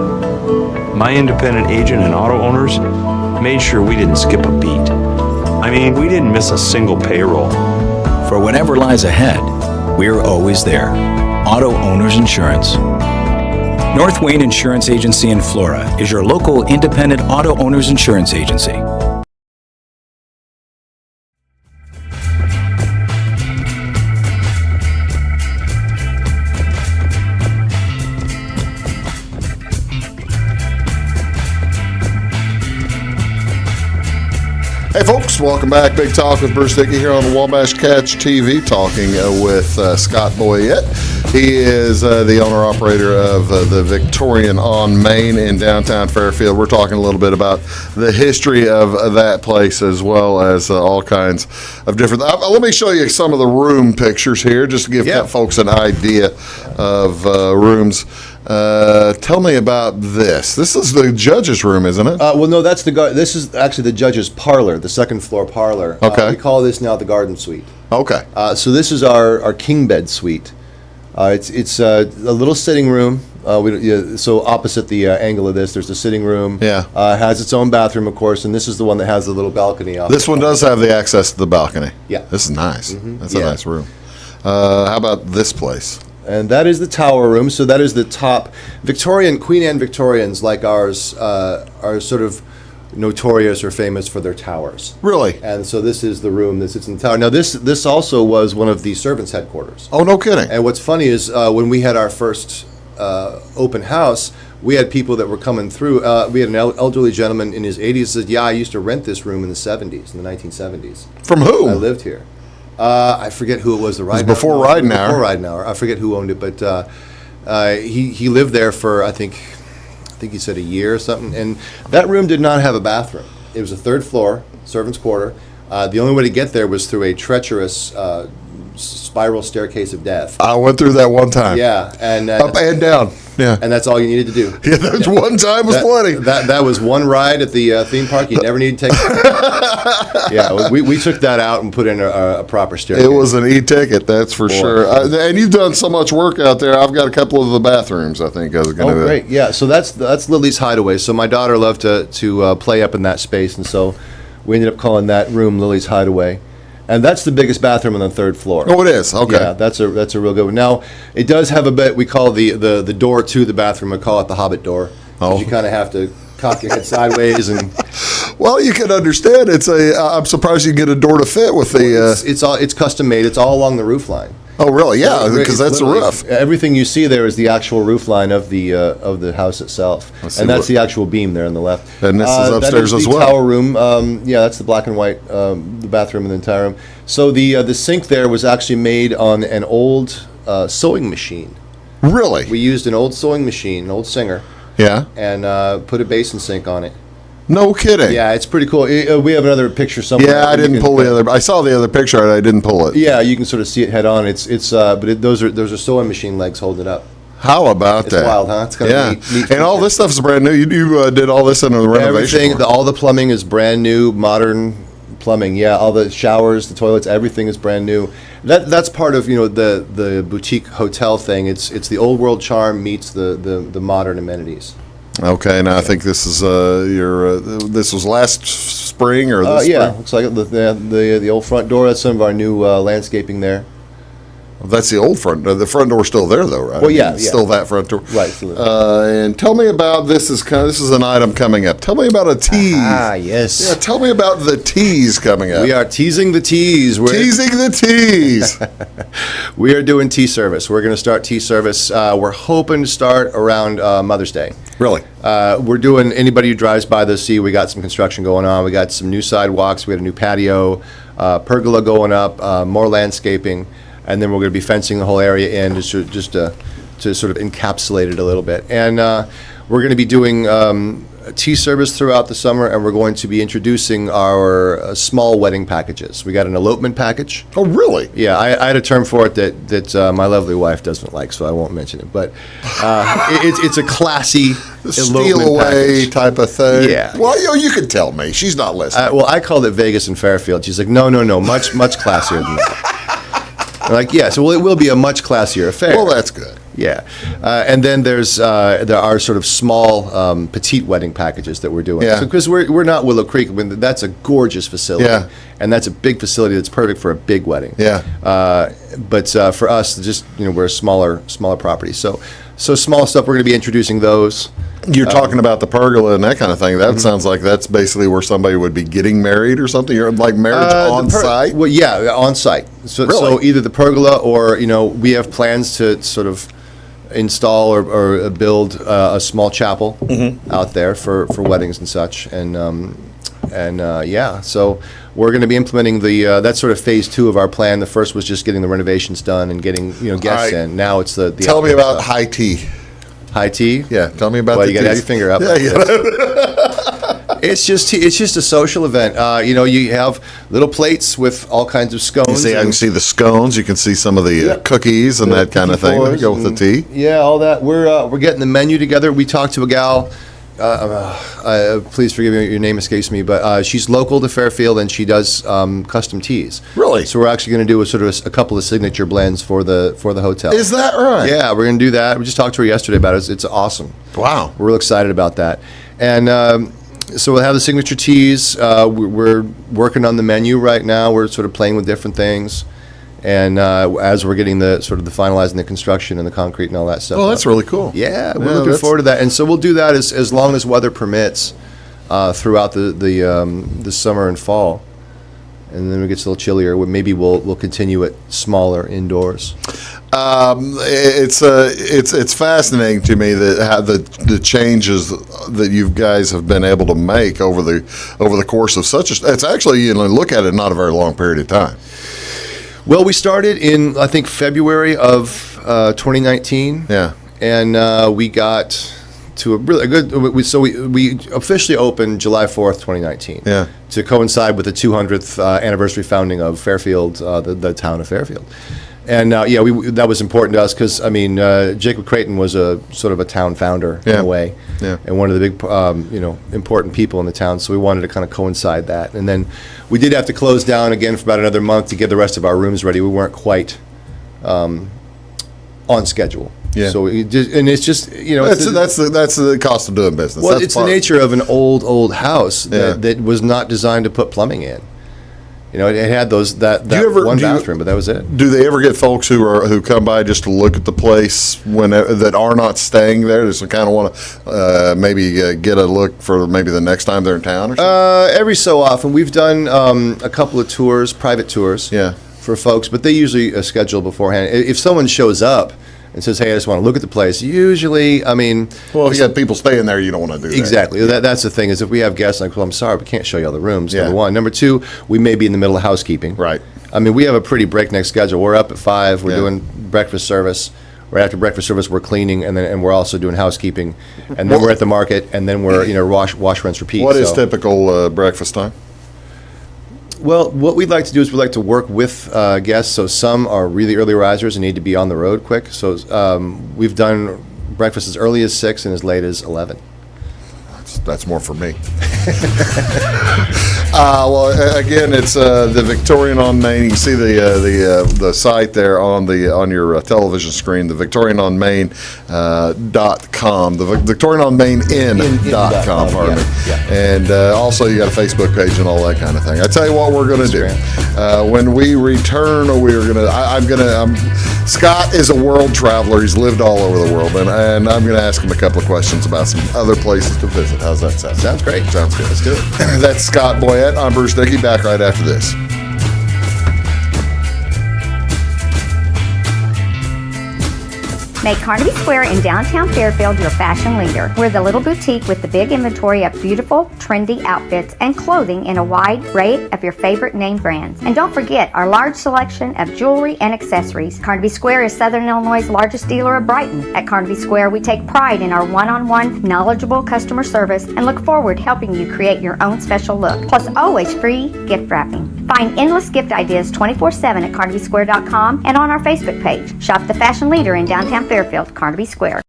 Speaker 10: My independent agent and auto owners made sure we didn't skip a beat. I mean, we didn't miss a single payroll.
Speaker 11: For whatever lies ahead, we're always there. Auto Owners Insurance. North Wayne Insurance Agency in Flora is your local independent auto owners insurance agency.
Speaker 1: Hey folks, welcome back. Big Talk with Bruce Dickey here on the Wabash Catch TV, talking with Scott Boyett. He is the owner-operator of the Victorian on Main in downtown Fairfield. We're talking a little bit about the history of that place, as well as all kinds of different... let me show you some of the room pictures here, just to give folks an idea of rooms. Tell me about this. This is the judge's room, isn't it?
Speaker 2: Well, no, that's this is actually the judge's parlor, the second floor parlor.
Speaker 1: Okay.
Speaker 2: We call this now the garden suite.
Speaker 1: Okay.
Speaker 2: So this is our king bed suite. It's a little sitting room. So opposite the angle of this, there's the sitting room.
Speaker 1: Yeah.
Speaker 2: Has its own bathroom, of course, and this is the one that has the little balcony off.
Speaker 1: This one does have the access to the balcony.
Speaker 2: Yeah.
Speaker 1: This is nice. Mm-hmm. That's a nice room. How about this place?
Speaker 2: And that is the tower room. So that is the top. Victorian, Queen Anne Victorians like ours are sort of notorious or famous for their towers.
Speaker 1: Really?
Speaker 2: And so this is the room that sits in the tower. Now this also was one of the servants' headquarters.
Speaker 1: Oh, no kidding.
Speaker 2: And what's funny is when we had our first open house, we had people that were coming through. We had an elderly gentleman in his 80s said, yeah, I used to rent this room in the 70s, in the 1970s.
Speaker 1: From who?
Speaker 2: I lived here. I forget who it was. The Ridenauer.
Speaker 1: Before Ridenauer.
Speaker 2: Before Ridenauer. I forget who owned it, but he lived there for I think he said a year or something. And that room did not have a bathroom. It was a third floor, servants' quarter. The only way to get there was through a treacherous spiral staircase of death.
Speaker 1: I went through that one time.
Speaker 2: Yeah, and
Speaker 1: up and down. Yeah,
Speaker 2: and that's all you needed to do.
Speaker 1: Yeah, that one time was plenty.
Speaker 2: That was one ride at the theme park. You never need to take. Yeah, we took that out and put in a proper staircase.
Speaker 1: It was an e-ticket, that's for sure. And you've done so much work out there. I've got a couple of the bathrooms, I think, I was going to do.
Speaker 2: Oh, great! Yeah, so that's Lily's hideaway. So my daughter loved to play up in that space, and so we ended up calling that room Lily's hideaway. And that's the biggest bathroom on the third floor.
Speaker 1: Oh, it is? Okay.
Speaker 2: Yeah, that's a real good one. Now, it does have a bit, we call the door to the bathroom, I call it the Hobbit door. Oh. You kind of have to cock your head sideways and...
Speaker 1: Well, you can understand. I'm surprised you can get a door to fit with the...
Speaker 2: It's custom made. It's all along the roof line.
Speaker 1: Oh, really? Yeah, because that's the roof.
Speaker 2: Everything you see there is the actual roof line of the house itself, and that's the actual beam there on the left.
Speaker 1: And this is upstairs as well.
Speaker 2: The tower room. Yeah, that's the black and white, the bathroom and the entire room. So the sink there was actually made on an old sewing machine.
Speaker 1: Really?
Speaker 2: We used an old sewing machine, an old Singer.
Speaker 1: Yeah.
Speaker 2: And put a basin sink on it.
Speaker 1: No kidding.
Speaker 2: Yeah, it's pretty cool. We have another picture somewhere.
Speaker 1: Yeah, I didn't pull the other. I saw the other picture, and I didn't pull it.
Speaker 2: Yeah, you can sort of see it head on. Those are sewing machine legs holding it up.
Speaker 1: How about that?
Speaker 2: It's wild, huh? It's kind of neat.
Speaker 1: And all this stuff is brand new. You did all this in the renovation.
Speaker 2: Everything, all the plumbing is brand new, modern plumbing. Yeah, all the showers, the toilets, everything is brand new. That's part of the boutique hotel thing. It's the old world charm meets the modern amenities.
Speaker 1: Okay, now I think this is this was last spring or this
Speaker 2: yeah,
Speaker 1: spring?
Speaker 2: looks like the old front door. That's some of our new landscaping there.
Speaker 1: That's the old front door. The front door's still there, though, right?
Speaker 2: Well, yeah,
Speaker 1: It's still that front door.
Speaker 2: Right.
Speaker 1: And tell me about this. This is an item coming up. Tell me about a tease.
Speaker 2: Yes.
Speaker 1: Yeah, tell me about the tease coming up.
Speaker 2: We are teasing the tease.
Speaker 1: Teasing the tease.
Speaker 2: We are doing tea service. We're going to start tea service. We're hoping to start around Mother's Day.
Speaker 1: Really?
Speaker 2: We're doing, anybody who drives by the sea, we got some construction going on. We got some new sidewalks. We had a new patio, pergola going up, more landscaping. And then we're going to be fencing the whole area in just to sort of encapsulate it a little bit. And we're going to be doing tea service throughout the summer, and we're going to be introducing our small wedding packages. We got an elopement package.
Speaker 1: Oh, really?
Speaker 2: Yeah, I had a term for it that my lovely wife doesn't like, so I won't mention it. But it's a classy
Speaker 1: steal
Speaker 2: elopement
Speaker 1: away
Speaker 2: package.
Speaker 1: type of thing.
Speaker 2: Yeah.
Speaker 1: Well, you can tell me. She's not listening.
Speaker 2: Well, I called it Vegas and Fairfield. She's like, no, much classier than that. I'm like, yeah, so it will be a much classier affair.
Speaker 1: Well, that's good.
Speaker 2: Yeah. And then there are sort of small, petite wedding packages that we're doing.
Speaker 1: Yeah.
Speaker 2: Because we're not Willow Creek. I mean, that's a gorgeous facility.
Speaker 1: Yeah.
Speaker 2: And that's a big facility that's perfect for a big wedding.
Speaker 1: Yeah.
Speaker 2: But for us, just, we're a smaller property. So small stuff, we're going to be introducing those.
Speaker 1: You're talking about the pergola and that kind of thing. That sounds like that's basically where somebody would be getting married or something. You're like marriage on site?
Speaker 2: Well, yeah, on site. So either the pergola or, we have plans to sort of install or build a small chapel out there for weddings and such. And yeah, so we're going to be implementing that's sort of phase 2 of our plan. The first was just getting the renovations done and getting, guests in. Now it's the
Speaker 1: Tell me about
Speaker 2: stuff.
Speaker 1: high tea.
Speaker 2: High tea?
Speaker 1: Yeah, tell me about
Speaker 2: Well,
Speaker 1: the
Speaker 2: you got to have
Speaker 1: teas.
Speaker 2: your finger up.
Speaker 1: Yeah.
Speaker 2: It's just a social event. You have little plates with all kinds of scones.
Speaker 1: You see, I can see the scones. You can see some of the cookies and that kind of thing that go with the tea.
Speaker 2: Yeah, all that. We're getting the menu together. We talked to a gal. Please forgive me, your name escapes me, but she's local to Fairfield and she does custom teas.
Speaker 1: Really?
Speaker 2: So we're actually going to do a couple of signature blends for the hotel.
Speaker 1: Is that right?
Speaker 2: Yeah, we're going to do that. We just talked to her yesterday about it. It's awesome.
Speaker 1: Wow.
Speaker 2: We're real excited about that. And so we'll have the signature teas. We're working on the menu right now. We're sort of playing with different things. And as we're getting the finalizing the construction and the concrete and all that stuff.
Speaker 1: Oh, that's really cool.
Speaker 2: Yeah, we're looking forward to that. And so we'll do that as long as weather permits throughout the summer and fall. And then when it gets a little chillier, maybe we'll continue it smaller indoors.
Speaker 1: It's fascinating to me that how the changes that you guys have been able to make over the course of it's actually, look at it, not a very long period of time.
Speaker 2: Well, we started in, I think, February of 2019.
Speaker 1: Yeah.
Speaker 2: And we got to a really good, we officially opened July 4th, 2019.
Speaker 1: Yeah.
Speaker 2: To coincide with the 200th anniversary founding of Fairfield, the town of Fairfield. And that was important to us because, Jacob Creighton was a sort of a town founder in a way.
Speaker 1: Yeah.
Speaker 2: And one of the big, important people in the town. So we wanted to kind of coincide that. And then we did have to close down again for about another month to get the rest of our rooms ready. We weren't quite on schedule.
Speaker 1: Yeah.
Speaker 2: So it's just,
Speaker 1: that's the cost of doing business.
Speaker 2: Well,
Speaker 1: That's
Speaker 2: it's the nature of an old house that was not designed to put plumbing in. It had that one bathroom, but that was it.
Speaker 1: Do they ever get folks who come by just to look at the place that are not staying there? Just kind of want to maybe get a look for maybe the next time they're in town or something?
Speaker 2: Every so often. We've done a couple of tours, private tours for folks, but they usually schedule beforehand. If someone shows up and says, hey, I just want to look at the place, usually,
Speaker 1: well, if you got people staying there, you don't want to do that.
Speaker 2: Exactly. That's the thing, is if we have guests, well, I'm sorry, we can't show you all the rooms,
Speaker 1: Yeah.
Speaker 2: number one. Number two, we may be in the middle of housekeeping.
Speaker 1: Right.
Speaker 2: We have a pretty breakneck schedule. We're up at 5, we're doing breakfast service. Right after breakfast service, we're cleaning, and we're also doing housekeeping. And then we're at the market, and then we're, wash, rinse, repeat.
Speaker 1: What is typical breakfast time?
Speaker 2: Well, what we'd like to do is we'd like to work with guests. So some are really early risers and need to be on the road quick. So we've done breakfast as early as 6 and as late as 11.
Speaker 1: That's more for me. Well, again, it's the Victorian on Main. You can see the site there on your television screen. The VictorianOnMain.com. The VictorianOnMain.com. Pardon me.
Speaker 2: Yeah.
Speaker 1: And also, you got a Facebook page and all that kind of thing. I tell you what, we're going to do when we return. Scott is a world traveler. He's lived all over the world, and I'm going to ask him a couple of questions about some other places to visit. How's that sound?
Speaker 2: Sounds great.
Speaker 1: Sounds good.
Speaker 2: Let's do it.
Speaker 1: That's Scott Boyett. I'm Bruce Dickey. Back right after this.
Speaker 12: Make Carnaby Square in downtown Fairfield your fashion leader. We're the little boutique with the big inventory of beautiful, trendy outfits and clothing in a wide array of your favorite name brands. And don't forget our large selection of jewelry and accessories. Carnaby Square is Southern Illinois' largest dealer of Brighton. At Carnaby Square, we take pride in our one-on-one, knowledgeable customer service and look forward to helping you create your own special look. Plus, always free gift wrapping. Find endless gift ideas 24/7 at CarnabySquare.com and on our Facebook page. Shop the fashion leader in downtown Fairfield, Carnaby Square.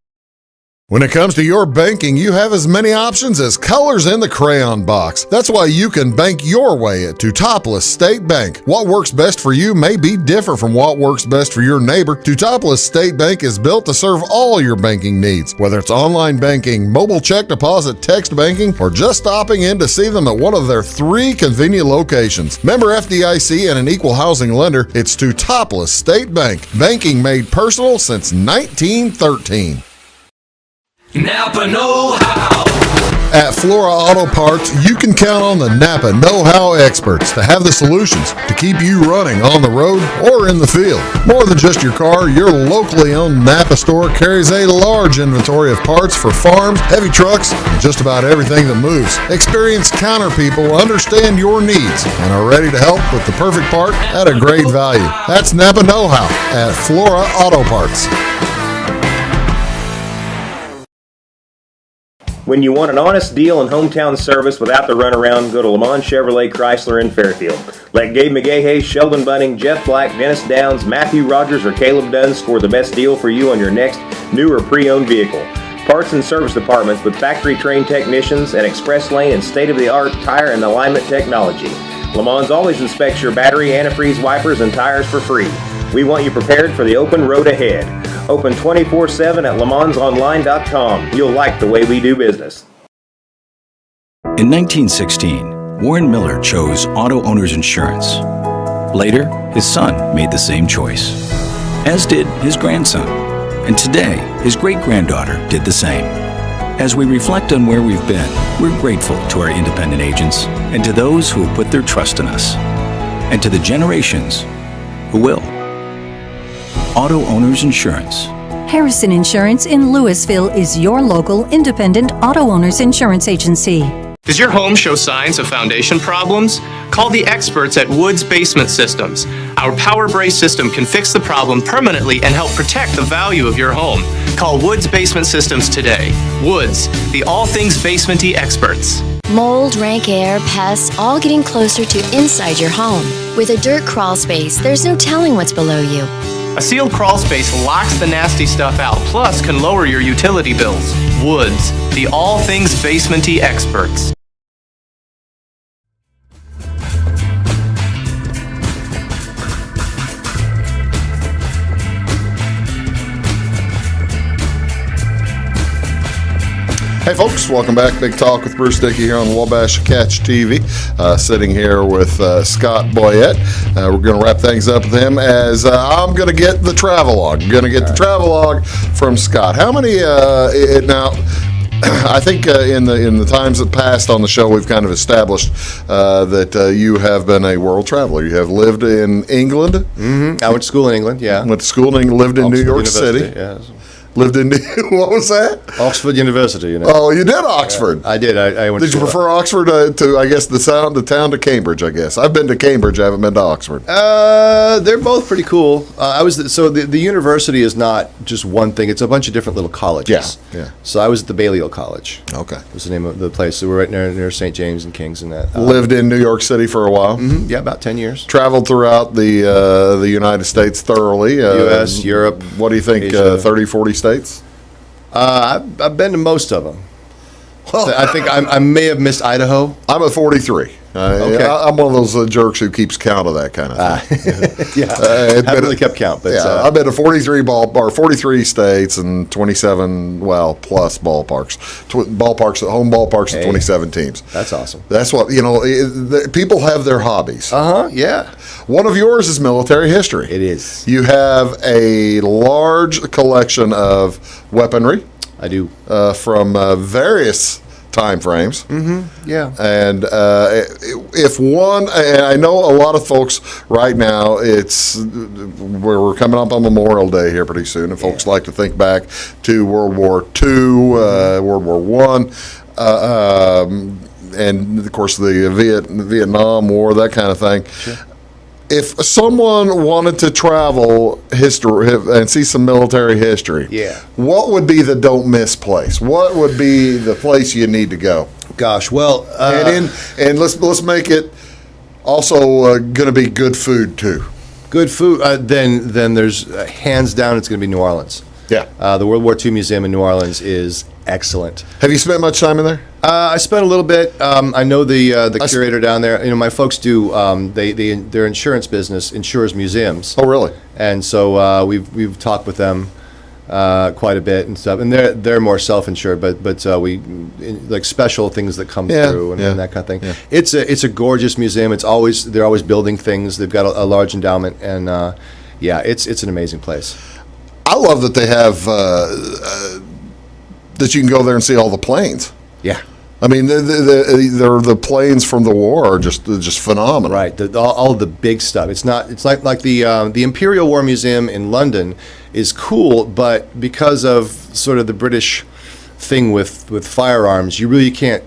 Speaker 1: When it comes to your banking, you have as many options as colors in the crayon box. That's why you can bank your way at Teutopolis State Bank. What works best for you may be different from what works best for your neighbor. Teutopolis State Bank is built to serve all your banking needs, whether it's online banking, mobile check deposit, text banking, or just stopping in to see them at one of their 3 convenient locations. Member FDIC and an equal housing lender, it's Teutopolis State Bank. Banking made personal since 1913.
Speaker 13: Napa know-how.
Speaker 1: At Flora Auto Parts, you can count on the Napa know-how experts to have the solutions to keep you running on the road or in the field. More than just your car, your locally owned Napa store carries a large inventory of parts for farms, heavy trucks, and just about everything that moves. Experienced counter people understand your needs and are ready to help with the perfect part at a great value. That's Napa know-how at Flora Auto Parts.
Speaker 3: When you want an honest deal and hometown service without the runaround, go to Lamont Chevrolet Chrysler in Fairfield. Let Gabe McGahey, Sheldon Bunning, Jeff Black, Dennis Downs, Matthew Rogers, or Caleb Dunn score the best deal for you on your next new or pre-owned vehicle. Parts and service departments with factory-trained technicians and express lane and state-of-the-art tire and alignment technology. Lamont always inspects your battery, antifreeze, wipers, and tires for free. We want you prepared for the open road ahead. Open 24/7 at LeMansOnline.com. You'll like the way we do business.
Speaker 11: In 1916, Warren Miller chose Auto Owners Insurance. Later, his son made the same choice, as did his grandson. And today, his great-granddaughter did the same. As we reflect on where we've been, we're grateful to our independent agents and to those who have put their trust in us, and to the generations who will. Auto Owners Insurance.
Speaker 14: Harrison Insurance in Louisville is your local independent auto owners insurance agency.
Speaker 5: Does your home show signs of foundation problems? Call the experts at Woods Basement Systems. Our Power Brace system can fix the problem permanently and help protect the value of your home. Call Woods Basement Systems today. Woods, the all things basement-y experts.
Speaker 6: Mold, rank air, pests, all getting closer to inside your home. With a dirt crawl space, there's no telling what's below you.
Speaker 5: A sealed crawl space locks the nasty stuff out, plus can lower your utility bills. Woods, the all things basement-y experts.
Speaker 1: Hey folks, welcome back. Big Talk with Bruce Dickey here on Wabash Catch TV. Sitting here with Scott Boyett. We're going to wrap things up with him as I'm going to get the travelogue. I'm going to get the travelogue from Scott. How many, now, I think in the times that passed on the show, we've kind of established that you have been a world traveler. You have lived in England.
Speaker 2: Mm-hmm. I went to school in England, yeah.
Speaker 1: Went to school in England, lived in New York
Speaker 2: University,
Speaker 1: City.
Speaker 2: Yes.
Speaker 1: Lived in, what was that?
Speaker 2: Oxford University, you know.
Speaker 1: Oh, you did Oxford.
Speaker 2: Yeah, I did. I went.
Speaker 1: Did you prefer Oxford to I guess, the town to Cambridge, I guess? I've been to Cambridge. I haven't been to Oxford.
Speaker 2: They're both pretty cool. The university is not just one thing. It's a bunch of different little colleges.
Speaker 1: Yeah.
Speaker 2: So I was at the Balliol College.
Speaker 1: Okay.
Speaker 2: Was the name of the place. So we're right near St. James and Kings and that.
Speaker 1: Lived in New York City for a while.
Speaker 2: Mm-hmm. Yeah, about 10 years.
Speaker 1: Traveled throughout the United States thoroughly.
Speaker 2: U.S., Europe.
Speaker 1: What do you think, 30, 40 states?
Speaker 2: I've been to most of them. Well, I think I may have missed Idaho.
Speaker 1: I'm at 43.
Speaker 2: Okay.
Speaker 1: I'm one of those jerks who keeps count of that kind of thing.
Speaker 2: I haven't really kept count, but
Speaker 1: I've been to 43 states and 27 plus ballparks. Home ballparks of 27 teams.
Speaker 2: That's awesome.
Speaker 1: That's what people have their hobbies.
Speaker 2: Yeah.
Speaker 1: One of yours is military history.
Speaker 2: It is.
Speaker 1: You have a large collection of weaponry.
Speaker 2: I do.
Speaker 1: From various time frames.
Speaker 2: Yeah.
Speaker 1: And and I know a lot of folks right now, we're coming up on Memorial Day here pretty soon, and folks like to think back to World War II, World War I, and of course the Vietnam War, that kind of thing.
Speaker 2: Sure.
Speaker 1: If someone wanted to travel history and see some military history, what would be the don't miss place? What would be the place you need to go?
Speaker 2: Gosh, well,
Speaker 1: and let's make it also going to be good food too.
Speaker 2: Good food. Then there's hands down, it's going to be New Orleans.
Speaker 1: Yeah.
Speaker 2: The World War II Museum in New Orleans is excellent.
Speaker 1: Have you spent much time in there?
Speaker 2: I spent a little bit. I know the curator down there. You know, my folks do. Their insurance business insures museums.
Speaker 1: Oh, really?
Speaker 2: And so we've talked with them quite a bit and stuff. And they're more self-insured, but we like special things that come through and that kind of thing. Yeah. It's a gorgeous museum. They're always building things. They've got a large endowment, and it's an amazing place.
Speaker 1: I love that they have that you can go there and see all the planes.
Speaker 2: Yeah.
Speaker 1: I mean, the planes from the war are just phenomenal.
Speaker 2: Right, all the big stuff. It's like the Imperial War Museum in London is cool, but because of sort of the British thing with firearms, you really can't.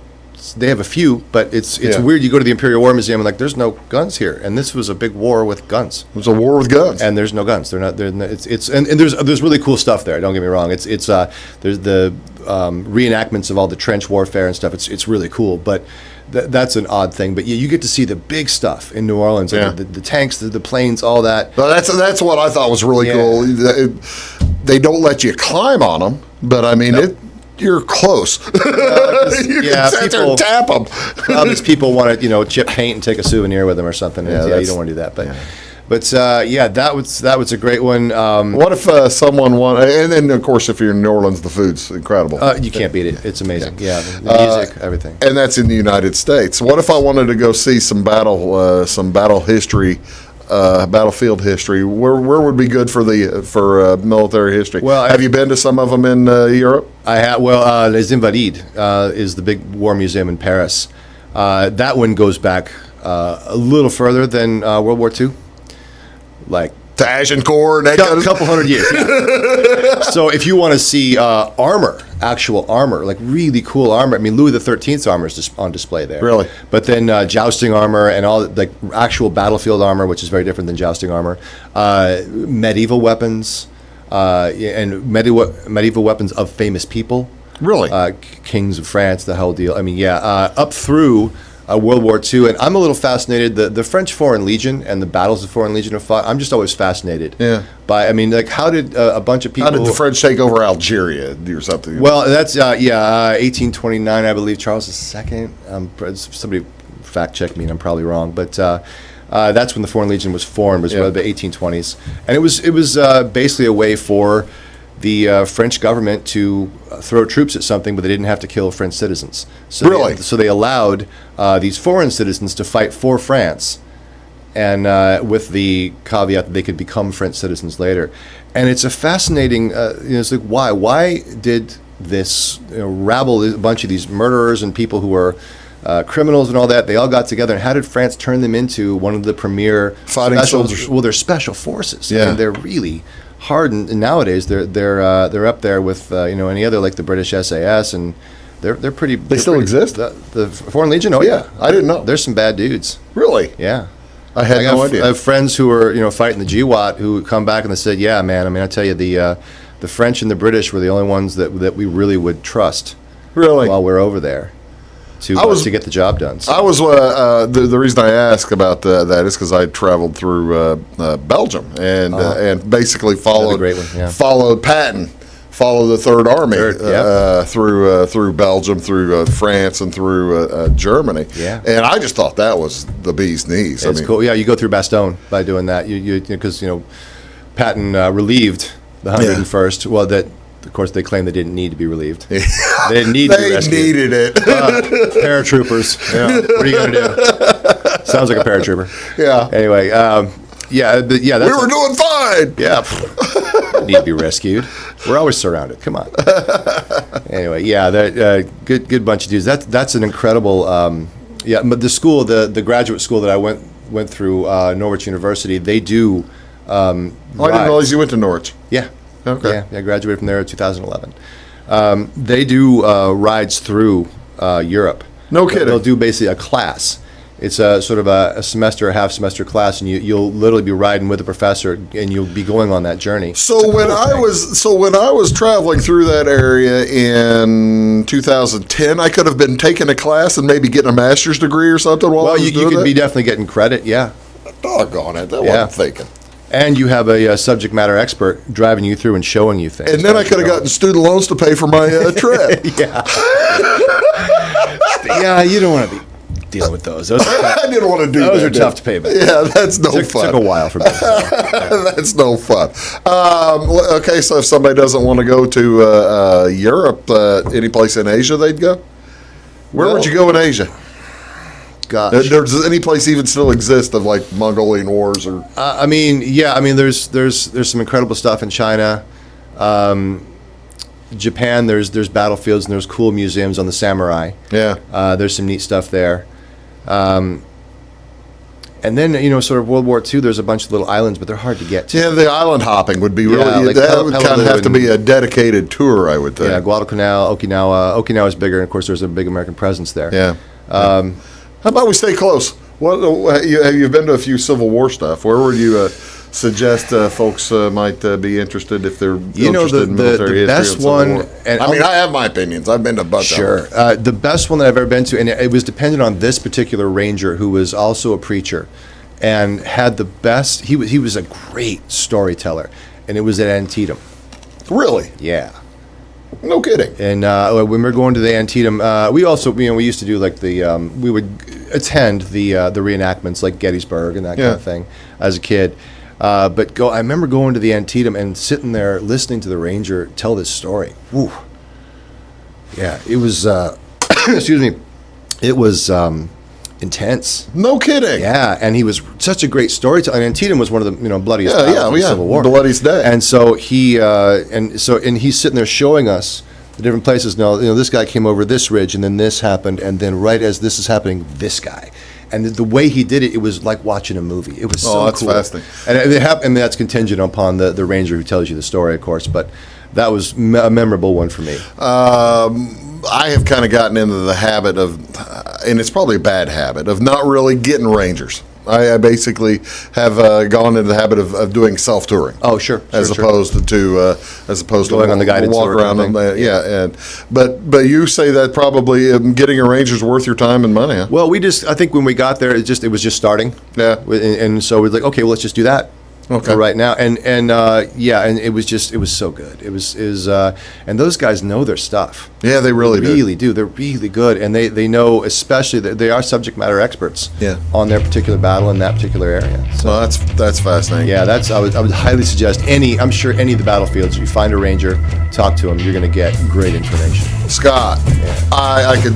Speaker 2: They have a few, but it's weird. You go to the Imperial War Museum and there's no guns here, and this was a big war with guns.
Speaker 1: It was a war with guns,
Speaker 2: and there's no guns. They're not. And there's really cool stuff there. Don't get me wrong. There's the reenactments of all the trench warfare and stuff. It's really cool, but that's an odd thing. But you get to see the big stuff in New Orleans.
Speaker 1: Yeah.
Speaker 2: The tanks, the planes, all that.
Speaker 1: Well, that's what I thought was really cool. They don't let you climb on them, but I mean you're close. You can sit there and tap them.
Speaker 2: Well, these people want to, chip paint and take a souvenir with them or something. Yeah, you don't want to do that. But that was a great one.
Speaker 1: What if someone wanted, and then of course if you're in New Orleans, the food's incredible.
Speaker 2: You can't beat it. It's amazing. Yeah, the music, everything.
Speaker 1: And that's in the United States. What if I wanted to go see some battle history? Battlefield history. Where would be good for military history?
Speaker 2: Well,
Speaker 1: have you been to some of them in Europe?
Speaker 2: I have. Well, Les Invalides is the big war museum in Paris. That one goes back a little further than World War II, like
Speaker 1: Agincourt and that
Speaker 2: kind of couple hundred years. Yeah. So if you want to see actual armor, like really cool armor. I mean, Louis XIII's armor is on display there.
Speaker 1: Really?
Speaker 2: But then jousting armor and all like actual battlefield armor, which is very different than jousting armor. Medieval weapons and medieval weapons of famous people.
Speaker 1: Really?
Speaker 2: Kings of France, the whole deal. I mean, up through World War II, and I'm a little fascinated. The French Foreign Legion and the battles of Foreign Legion are fought. I'm just always fascinated.
Speaker 1: Yeah.
Speaker 2: By, I mean, like, how did a bunch of people?
Speaker 1: How did the French take over Algeria or something?
Speaker 2: Well, that's 1829, I believe. Charles II. Somebody fact check me, and I'm probably wrong, but that's when the Foreign Legion was formed. It was the 1820s, and it was basically a way for the French government to throw troops at something, but they didn't have to kill French citizens. So
Speaker 1: really?
Speaker 2: They allowed these foreign citizens to fight for France, and with the caveat that they could become French citizens later. And it's a fascinating, it's like, why did this rabble, a bunch of these murderers and people who were criminals and all that, they all got together, and how did France turn them into one of the premier
Speaker 1: fighting soldiers?
Speaker 2: Well, they're special forces.
Speaker 1: Yeah.
Speaker 2: And they're really hard, and nowadays they're up there with any other, like the British SAS, and they're pretty.
Speaker 1: They still exist?
Speaker 2: The Foreign Legion? Oh yeah,
Speaker 1: I didn't know.
Speaker 2: There's some bad dudes.
Speaker 1: Really?
Speaker 2: Yeah.
Speaker 1: I had no idea.
Speaker 2: I have friends who are fighting the GWAT who come back and they said, yeah, man. I mean, I tell you, the French and the British were the only ones that we really would trust.
Speaker 1: Really?
Speaker 2: While we're over there. To get the job done. So.
Speaker 1: I was the reason I ask about that is because I traveled through Belgium and basically followed Patton follow the Third Army
Speaker 2: Yep.
Speaker 1: through Belgium, through France, and through Germany.
Speaker 2: Yeah.
Speaker 1: And I just thought that was the bee's knees.
Speaker 2: It's cool. Yeah, you go through Bastogne by doing that. Because Patton relieved the 101st. Well, that of course they claim they didn't need to be relieved. They didn't need to be rescued.
Speaker 1: They needed it.
Speaker 2: Paratroopers. What are you gonna do? Sounds like a paratrooper.
Speaker 1: Yeah.
Speaker 2: Anyway, that's
Speaker 1: we were doing fine.
Speaker 2: Yeah. Need to be rescued. We're always surrounded. Come on. Anyway, good bunch of dudes. That's an incredible. But the school, the graduate school that I went through, Norwich University, they do.
Speaker 1: I didn't realize you went to Norwich.
Speaker 2: Yeah.
Speaker 1: Okay.
Speaker 2: Yeah, I graduated from there in 2011. They do rides through Europe.
Speaker 1: No kidding.
Speaker 2: They'll do basically a class. It's a sort of a semester, a half semester class, and you'll literally be riding with a professor, and you'll be going on that journey.
Speaker 1: So when I was traveling through that area in 2010, I could have been taking a class and maybe getting a master's degree or something. While
Speaker 2: you could be definitely getting credit. Yeah.
Speaker 1: Doggone it! That's what I'm thinking.
Speaker 2: And you have a subject matter expert driving you through and showing you things.
Speaker 1: And then I could have gotten student loans to pay for my trip.
Speaker 2: Yeah, you don't want to be dealing with those.
Speaker 1: I didn't want to do
Speaker 2: those
Speaker 1: that.
Speaker 2: Those are tough to pay back.
Speaker 1: Yeah, that's no fun.
Speaker 2: Took a while for me.
Speaker 1: That's no fun. Okay, so if somebody doesn't want to go to Europe, any place in Asia they'd go? Where would you go in Asia?
Speaker 2: Gosh,
Speaker 1: does any place even still exist of like Mongolian wars or?
Speaker 2: There's some incredible stuff in China, Japan. There's battlefields and there's cool museums on the samurai.
Speaker 1: Yeah,
Speaker 2: there's some neat stuff there. And then sort of World War II. There's a bunch of little islands, but they're hard to get to.
Speaker 1: Yeah, the island hopping would be really that would kind of have to be a dedicated tour, I would think.
Speaker 2: Yeah, Guadalcanal, Okinawa. Okinawa is bigger, and of course there's a big American presence there.
Speaker 1: Yeah. How about we stay close? You've been to a few Civil War stuff. Where would you suggest folks might be interested if they're interested in military history?
Speaker 2: The best one.
Speaker 1: And I have my opinions. I've been to a bunch of them.
Speaker 2: Sure. The best one that I've ever been to, and it was dependent on this particular ranger who was also a preacher, and had the best. He was a great storyteller, and it was at Antietam.
Speaker 1: Really?
Speaker 2: Yeah.
Speaker 1: No kidding.
Speaker 2: And when we were going to the Antietam, we also, we used to do like we would attend the reenactments like Gettysburg and that kind of thing as a kid. But I remember going to the Antietam and sitting there listening to the ranger tell this story. Woo. Yeah, it was, excuse me, it was intense.
Speaker 1: No kidding.
Speaker 2: Yeah, and he was such a great storyteller. And Antietam was one of the bloodiest battles in the Civil War.
Speaker 1: Bloodiest day.
Speaker 2: And so he's sitting there showing us the different places. Now, this guy came over this ridge, and then this happened, and then right as this is happening, this guy. And the way he did it was like watching a movie. It was so cool.
Speaker 1: That's fascinating.
Speaker 2: And that's contingent upon the ranger who tells you the story, of course. But that was a memorable one for me.
Speaker 1: I have kind of gotten into the habit of, and it's probably a bad habit, of not really getting rangers. I basically have gone into the habit of doing self-touring.
Speaker 2: Oh, sure.
Speaker 1: As opposed to
Speaker 2: going on the guided
Speaker 1: walk
Speaker 2: tour
Speaker 1: around. But you say that probably getting a ranger's worth your time and money. Huh?
Speaker 2: Well, I think when we got there, it was just starting.
Speaker 1: Yeah.
Speaker 2: And so we're like, okay, well, let's just do that.
Speaker 1: Okay.
Speaker 2: For right now, and it was so good. It was and those guys know their stuff.
Speaker 1: Yeah, they really
Speaker 2: do. They're really good, and they know, especially that they are subject matter experts.
Speaker 1: Yeah.
Speaker 2: On their particular battle in that particular area. So
Speaker 1: that's fascinating.
Speaker 2: Yeah, I would highly suggest I'm sure any of the battlefields. If you find a ranger, talk to him. You're going to get great information.
Speaker 1: Scott,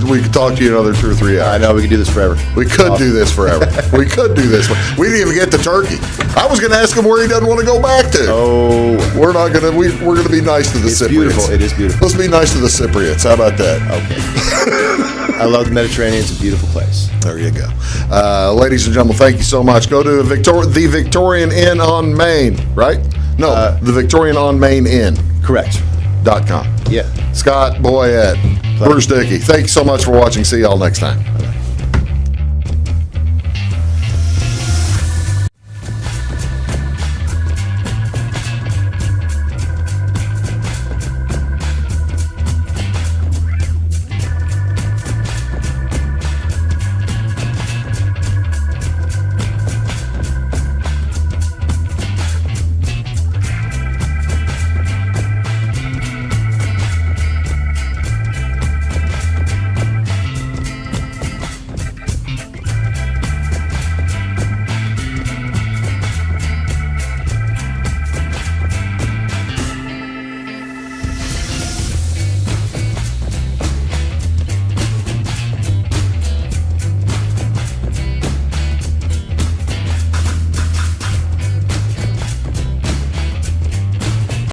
Speaker 1: we could talk to you another 2 or 3 hours.
Speaker 2: I know we could do this forever.
Speaker 1: We could do this forever. We could do this. We didn't even get to Turkey. I was going to ask him where he doesn't want to go back to.
Speaker 2: Oh,
Speaker 1: we're not going to. We're going to be nice to the Cypriots.
Speaker 2: Beautiful. It is beautiful.
Speaker 1: Let's be nice to the Cypriots. How about that?
Speaker 2: Okay. I love the Mediterranean. It's a beautiful place.
Speaker 1: There you go. Ladies and gentlemen, thank you so much. Go to the Victorian Inn on Main, right? No, the Victorian on Main Inn.
Speaker 2: Correct.
Speaker 1: .com.
Speaker 2: Yeah.
Speaker 1: Scott, Boyett, Bruce Dickey. Thank you so much for watching. See y'all next time.